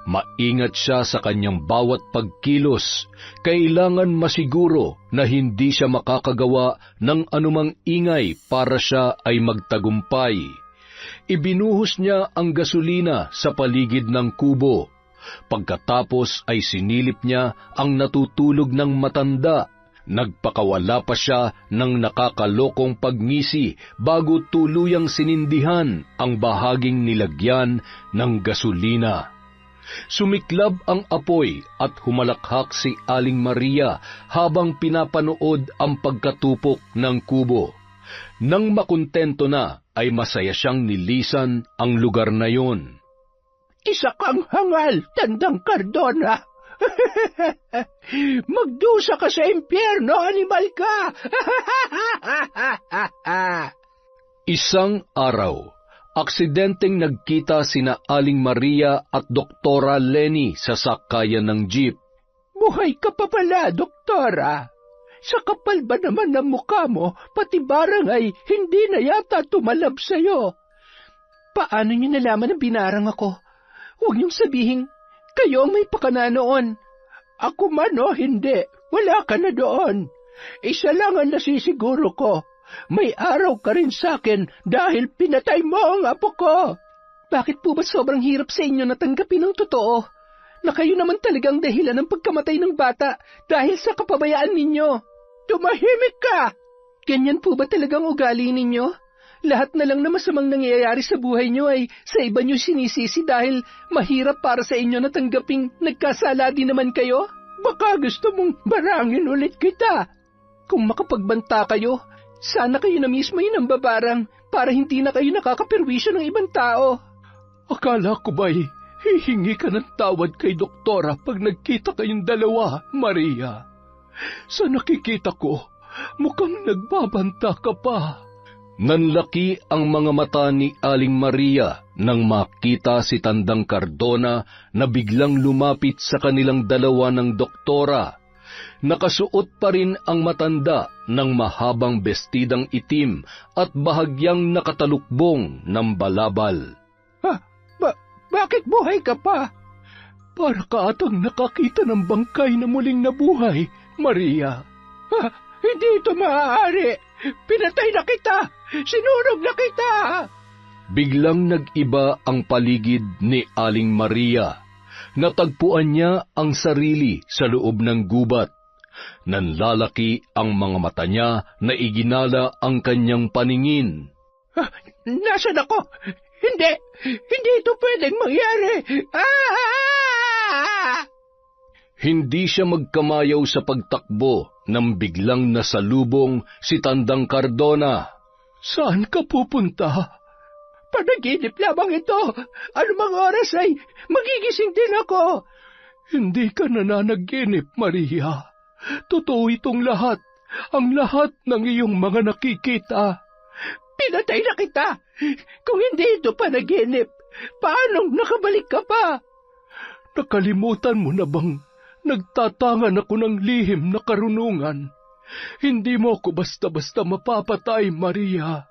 Maingat siya sa kanyang bawat pagkilos. Kailangan masiguro na hindi siya makakagawa ng anumang ingay para siya ay magtagumpay. Ibinuhos niya ang gasolina sa paligid ng kubo. Pagkatapos ay sinilip niya ang natutulog ng matanda. Nagpakawala pa siya ng nakakalokong pagngisi bago tuluyang sinindihan ang bahaging nilagyan ng gasolina. Sumiklab ang apoy at humalakhak si Aling Maria habang pinapanood ang pagkatupok ng kubo. Nang makontento na, ay masaya siyang nilisan ang lugar na yon. Isa kang hangal, Tandang Cardona. Magdusa ka sa impyerno, animal ka! Isang araw, aksidenteng nagkita sina Aling Maria at Doktora Lenny sa sakayan ng jeep. Buhay ka pa pala, Doktora. Sa kapal ba naman ng mukha mo, pati barang ay hindi na yata tumalab sa'yo. Paano niyo nalaman na binarang ako? Huwag niyong sabihin, kayo ang may pakana noon. Ako man o hindi, wala ka na doon. Isa lang ang nasisiguro ko. May araw ka rin sa'kin dahil pinatay mo ang apo ko. Bakit po ba sobrang hirap sa inyo natanggapin ang totoo? Na kayo naman talagang dahilan ng pagkamatay ng bata dahil sa kapabayaan ninyo. Tumahimik ka! Ganyan po ba talagang ugali ninyo? Lahat na lang na masamang nangyayari sa buhay nyo ay sa iba nyo sinisisi dahil mahirap para sa inyo na tanggaping nagkasala din naman kayo? Baka gusto mong barangin ulit kita. Kung makapagbanta kayo, sana kayo na mismo yun ang babarang para hindi na kayo nakakapirwisyo ng ibang tao. Akala ko ba'y hihingi ka ng tawad kay Doktora pag nagkita kayong dalawa, Maria? Sa nakikita ko, mukhang nagbabanta ka pa. Nanlaki ang mga mata ni Aling Maria nang makita si Tandang Cardona na biglang lumapit sa kanilang dalawa ng doktora. Nakasuot pa rin ang matanda ng mahabang bestidang itim at bahagyang nakatalukbong ng balabal. Bakit buhay ka pa? Para ka atang nakakita ng bangkay na muling nabuhay, Maria. Hindi ito maaari. Pinatay na kita! Sinunog na kita! Biglang nag-iba ang paligid ni Aling Maria. Natagpuan niya ang sarili sa loob ng gubat. Nanlalaki ang mga mata niya na iginala ang kanyang paningin. Nasaan ako? Hindi ito pwedeng mangyari! Hindi siya magkamayaw sa pagtakbo nang biglang nasalubong si Tandang Cardona. Saan ka pupunta? Panaginip lamang ito. Anumang oras ay magigising din ako. Hindi ka nananaginip, Maria. Totoo itong lahat. Ang lahat ng iyong mga nakikita. Pinatay na kita. Kung hindi ito panaginip, paano nakabalik ka pa? Nakalimutan mo na bang nagtatangan ako ng lihim na karunungan? Hindi mo ako basta-basta mapapatay, Maria.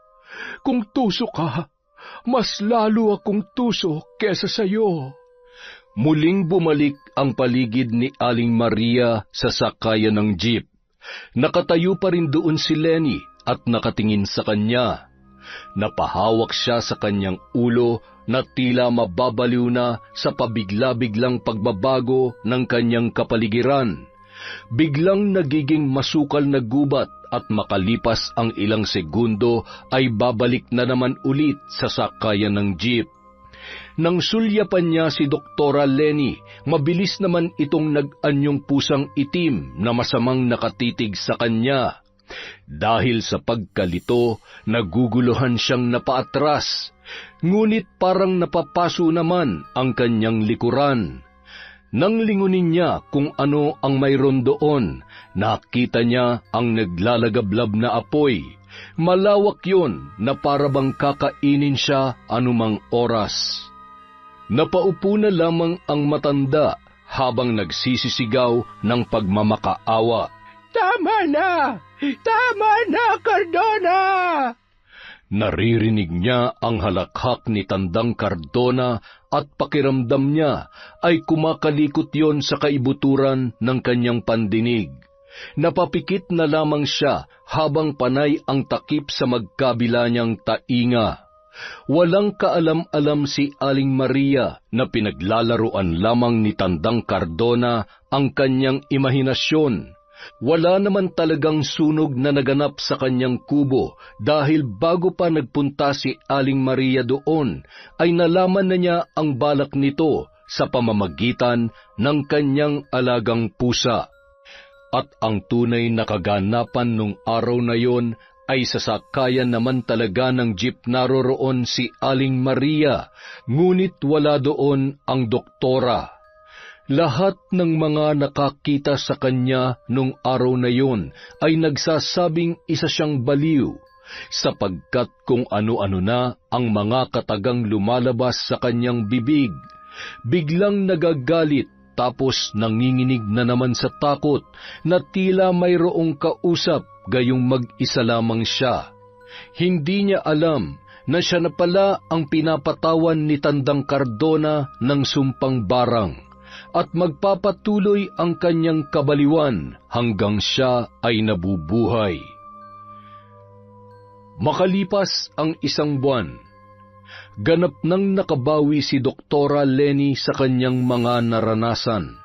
Kung tuso ka, mas lalo akong tuso kesa sayo. Muling bumalik ang paligid ni Aling Maria sa sakayan ng jeep. Nakatayo pa rin doon si Lenny at nakatingin sa kanya. Napahawak siya sa kanyang ulo na tila mababaliw na sa pabigla-biglang pagbabago ng kanyang kapaligiran. Biglang nagiging masukal na gubat at makalipas ang ilang segundo ay babalik na naman ulit sa sakayan ng jeep. Nang sulyapan niya si Doktora Lenny, mabilis naman itong nag-anyong pusang itim na masamang nakatitig sa kanya. Dahil sa pagkalito, naguguluhan siyang napaatras, ngunit parang napapaso naman ang kanyang likuran. Nang lingunin niya kung ano ang mayroon doon, nakita niya ang naglalagablab na apoy. Malawak yun na parabang kakainin siya anumang oras. Napaupo na lamang ang matanda habang nagsisisigaw ng pagmamakaawa. Tama na! Tama na, Cardona! Naririnig niya ang halakhak ni Tandang Cardona at pakiramdam niya ay kumakalikot yon sa kaibuturan ng kanyang pandinig. Napapikit na lamang siya habang panay ang takip sa magkabila niyang tainga. Walang kaalam-alam si Aling Maria na pinaglalaruan lamang ni Tandang Cardona ang kanyang imahinasyon. Wala naman talagang sunog na naganap sa kanyang kubo dahil bago pa nagpunta si Aling Maria doon, ay nalaman na niya ang balak nito sa pamamagitan ng kanyang alagang pusa. At ang tunay na kaganapan nung araw na yon ay sasakayan naman talaga ng jeep naroroon si Aling Maria, ngunit wala doon ang doktora. Lahat ng mga nakakita sa kanya nung araw na yon ay nagsasabing isa siyang baliw, sapagkat kung ano-ano na ang mga katagang lumalabas sa kanyang bibig. Biglang nagagalit tapos nanginginig na naman sa takot na tila mayroong kausap gayong mag-isa lamang siya. Hindi niya alam na siya na pala ang pinapatawan ni Tandang Cardona ng sumpang barang. At magpapatuloy ang kanyang kabaliwan hanggang siya ay nabubuhay. Makalipas ang 1 buwan, ganap nang nakabawi si Doktora Lenny sa kanyang mga naranasan.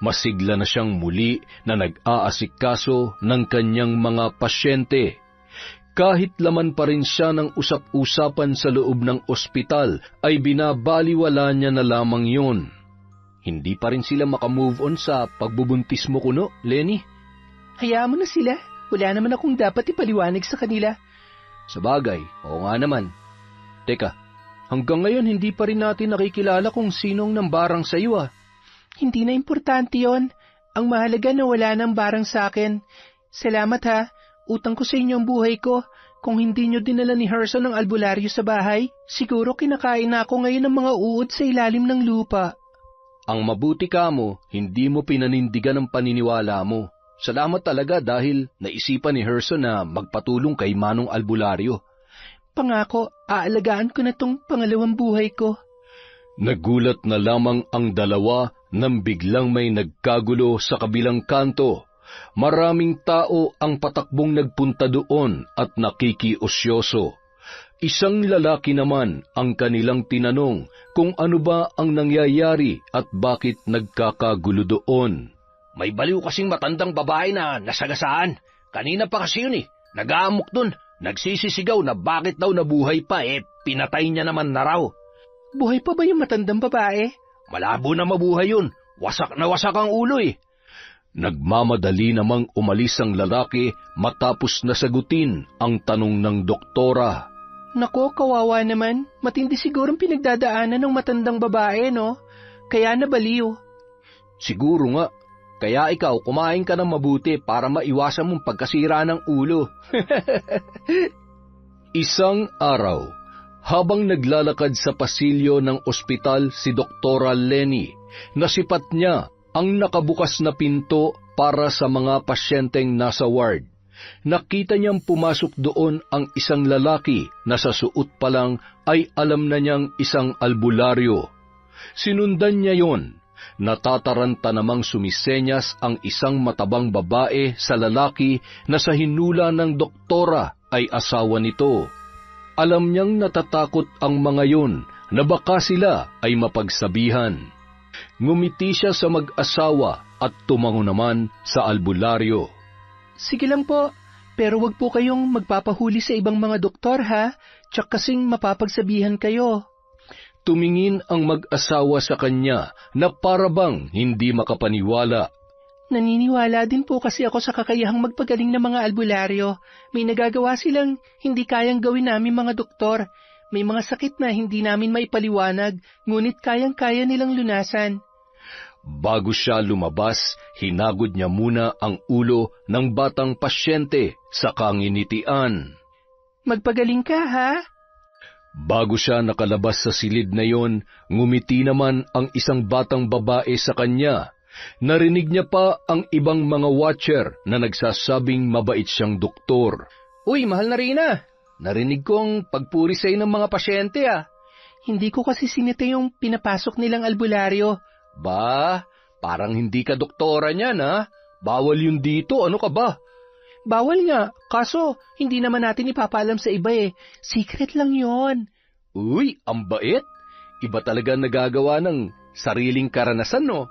Masigla na siyang muli na nag-aasikaso ng kanyang mga pasyente. Kahit laman pa rin siya ng usap-usapan sa loob ng ospital, ay binabaliwala niya na lamang yun. Hindi pa rin sila makamove on sa pagbubuntis mo kuno, Lenny. Hayaan mo na sila. Wala naman akong dapat ipaliwanag sa kanila. Sabagay, oo nga naman. Teka, hanggang ngayon hindi pa rin natin nakikilala kung sinong nambarang sa iyo. Hindi na importante yon. Ang mahalaga na wala nang barang sa akin. Salamat ha. Utang ko sa inyo ang buhay ko. Kung hindi nyo dinala ni Herson ng albularyo sa bahay, siguro kinakain na ako ngayon ng mga uod sa ilalim ng lupa. Ang mabuti ka mo, hindi mo pinanindigan ang paniniwala mo. Salamat talaga dahil naisipan ni Herson na magpatulong kay Manong Albularyo. Pangako, aalagaan ko na tong pangalawang buhay ko. Nagulat na lamang ang dalawa nang biglang may nagkagulo sa kabilang kanto. Maraming tao ang patakbong nagpunta doon at nakikiosyoso. Isang lalaki naman ang kanilang tinanong kung ano ba ang nangyayari at bakit nagkakagulo doon. May baliw kasing matandang babae na nasagasaan. Kanina pa kasi yun nag-aamok dun. Nagsisisigaw na bakit daw nabuhay pa pinatay niya naman na raw. Buhay pa ba yung matandang babae? Malabo na mabuhay yun. Wasak na wasak ang ulo Nagmamadali namang umalis ang lalaki matapos nasagutin ang tanong ng doktora. Nako, kawawa naman. Matindi sigurong pinagdadaanan ng matandang babae, no? Kaya nabaliw. Siguro nga. Kaya ikaw, kumain ka ng mabuti para maiwasan mong pagkasira ng ulo. Isang araw, habang naglalakad sa pasilyo ng ospital si Doktora Lenny, nasipat niya ang nakabukas na pinto para sa mga pasyenteng nasa ward. Nakita niyang pumasok doon ang isang lalaki na sa suot pa lang ay alam na niyang isang albularyo. Sinundan niya yon. Natataranta namang sumisenyas ang isang matabang babae sa lalaki na sa hinula ng doktora ay asawa nito. Alam niyang natatakot ang mga yon na baka sila ay mapagsabihan. Ngumiti siya sa mag-asawa at tumango naman sa albularyo. Sige lang po, pero wag po kayong magpapahuli sa ibang mga doktor ha, tsak kasing mapapagsabihan kayo. Tumingin ang mag-asawa sa kanya na parabang hindi makapaniwala. Naniniwala din po kasi ako sa kakayahang magpagaling ng mga albularyo. May nagagawa silang hindi kayang gawin namin mga doktor. May mga sakit na hindi namin maipaliwanag, ngunit kayang-kaya nilang lunasan. Bago siya lumabas, hinagod niya muna ang ulo ng batang pasyente sa kanginitian. Magpagaling ka, ha? Bago siya nakalabas sa silid na yon, ngumiti naman ang isang batang babae sa kanya. Narinig niya pa ang ibang mga watcher na nagsasabing mabait siyang doktor. Uy, mahal na Rina! Narinig kong pagpuri sa'yo ng mga pasyente Hindi ko kasi sinita yung pinapasok nilang albularyo. Ba, parang hindi ka doktora niyan Bawal yun dito, ano ka ba? Bawal nga, kaso hindi naman natin ipapaalam sa iba Secret lang yon. Uy, ang bait! Iba talaga nagagawa ng sariling karanasan, no?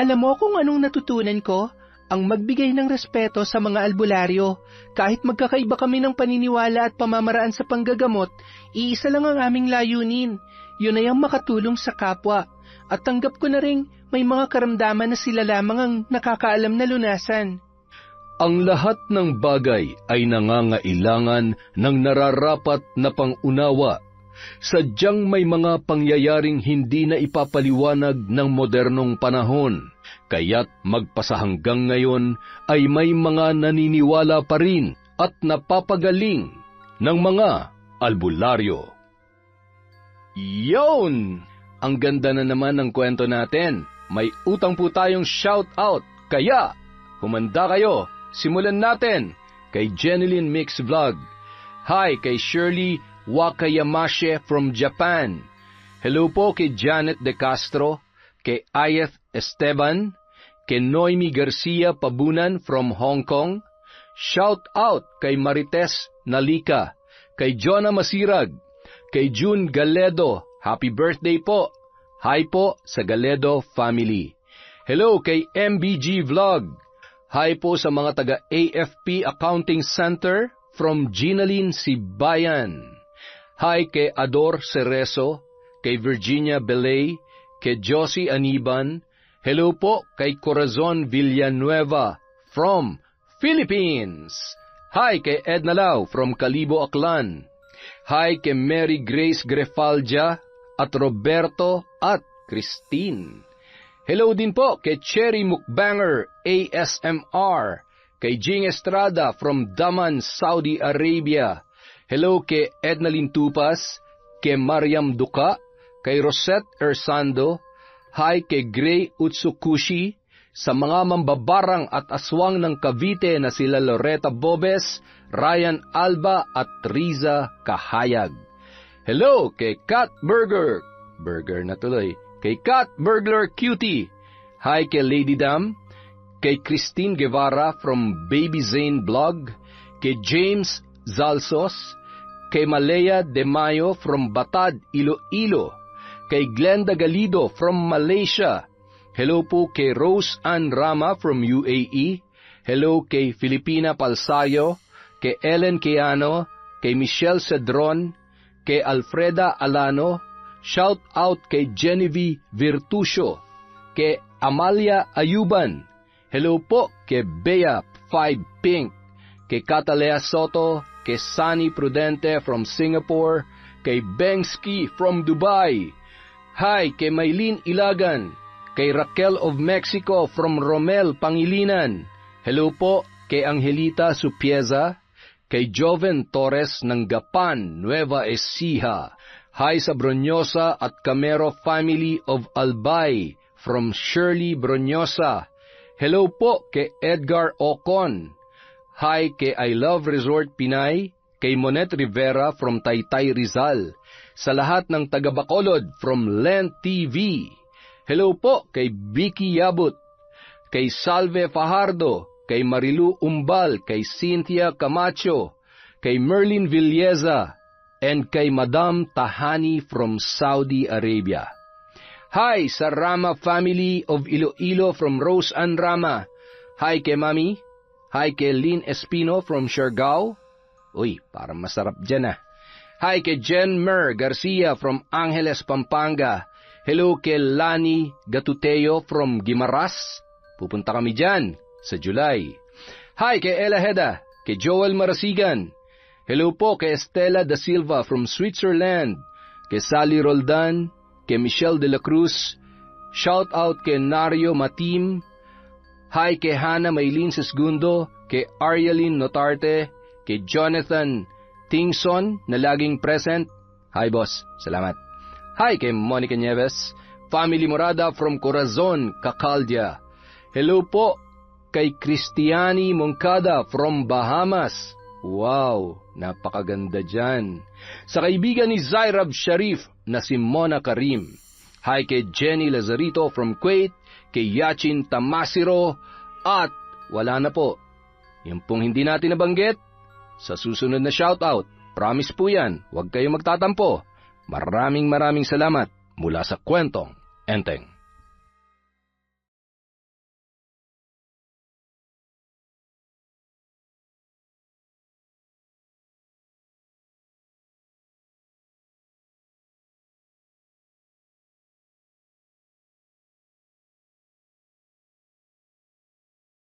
Alam mo kung anong natutunan ko? Ang magbigay ng respeto sa mga albularyo. Kahit magkakaiba kami ng paniniwala at pamamaraan sa panggagamot, iisa lang ang aming layunin. Yun ay ang makatulong sa kapwa. At tanggap ko na rin may mga karamdaman na sila lamang ang nakakaalam na lunasan. Ang lahat ng bagay ay nangangailangan ng nararapat na pangunawa. Sadyang may mga pangyayaring hindi na ipapaliwanag ng modernong panahon, kaya't magpasahanggang ngayon ay may mga naniniwala pa rin at napapagaling ng mga albularyo. Yon! Ang ganda na naman ng kwento natin. May utang po tayong shout-out, kaya humanda kayo. Simulan natin kay Jeneline Mix Vlog. Hi kay Shirley Wakayamashe from Japan. Hello po kay Janet De Castro, kay Ayeth Esteban, kay Noemi Garcia Pabunan from Hong Kong. Shout out kay Marites Nalika, kay Jonah Masirag, kay June Galedo, happy birthday po. Hi po sa Galedo family. Hello kay MBG Vlog. Hi po sa mga taga AFP Accounting Center from Ginaline Sibayan. Hi kay Ador Cerezo, kay Virginia Belay, kay Josie Aniban. Hello po kay Corazon Villanueva from Philippines. Hi kay Edna Lau from Calibo, Aklan. Hi kay Mary Grace Grefaldia at Roberto at Christine. Hello din po kay Cherry Mukbanger ASMR, kay Jing Estrada from Daman, Saudi Arabia. Hello kay Ednalyn Tupas, kay Mariam Duka, kay Rosette Ersando. Hi kay Gray Utsukushi, sa mga mambabarang at aswang ng Cavite na sila Loretta Bobes, Ryan Alba at Riza Kahayag. Hello kay Cat Burger, na tuloy, kay Cat Burglar Cutie. Hi kay Lady Dam, kay Christine Guevara from Baby Zane Blog, kay James Zalsos, kay Malaya De Mayo from Batad, Iloilo, kay Glenda Galido from Malaysia. Hello po kay Rose Ann Rama from UAE. Hello kay Filipina Palsayo, kay Ellen Keano, kay Michelle Cedron, kay Alfreda Alano. Shout out kay Genevieve Virtusio, kay Amalia Ayuban. Hello po kay Bea 5 Pink, kay Catalea Soto, kay Sunny Prudente from Singapore, kay Bengski from Dubai. Hi kay Maylene Ilagan, kay Raquel of Mexico from Romel, Pangilinan. Hello po kay Angelita Supieza, kay Joven Torres ng Gapan, Nueva Ecija. Hi sa Bronyosa at Camero family of Albay from Shirley Bronyosa. Hello po kay Edgar Ocon. Hi kay I Love Resort Pinay, kay Monet Rivera from Taytay Rizal. Sa lahat ng taga-Bacolod from Lent TV. Hello po kay Vicky Yabut, kay Salve Fajardo, kay Marilu Umbal, kay Cynthia Camacho, kay Merlin Villeza, and kay Madam Tahani from Saudi Arabia. Hi sa Rama family of Iloilo from Rose Ann Rama. Hi kay Mami. Hi kay Lynn Espino from Siargao. Uy, parang masarap dyan Hi kay Jen Mer Garcia from Angeles, Pampanga. Hello kay Lani Gatuteo from Guimaras. Pupunta kami dyan sa July. Hi kay Ella Heda, kay Joel Marasigan. Hello po kay Estela da Silva from Switzerland, kay Sally Roldan, kay Michelle de la Cruz. Shout out kay Nario Matim. Hi kay Hannah Maylin Sesgundo, kay Arialine Notarte, kay Jonathan Tingson na laging present. Hi boss, salamat. Hi kay Monica Nieves, Family Morada from Corazon, Cacaldia. Hello po kay Cristiani Moncada from Bahamas. Wow, napakaganda dyan. Sa kaibigan ni Zairab Sharif na si Mona Karim. Hi kay Jenny Lazarito from Kuwait, kay Yachin Tamasiro, at wala na po. Yung pong hindi natin nabanggit, sa susunod na shoutout, promise po yan, huwag kayong magtatampo. Maraming salamat mula sa Kwentong Enteng.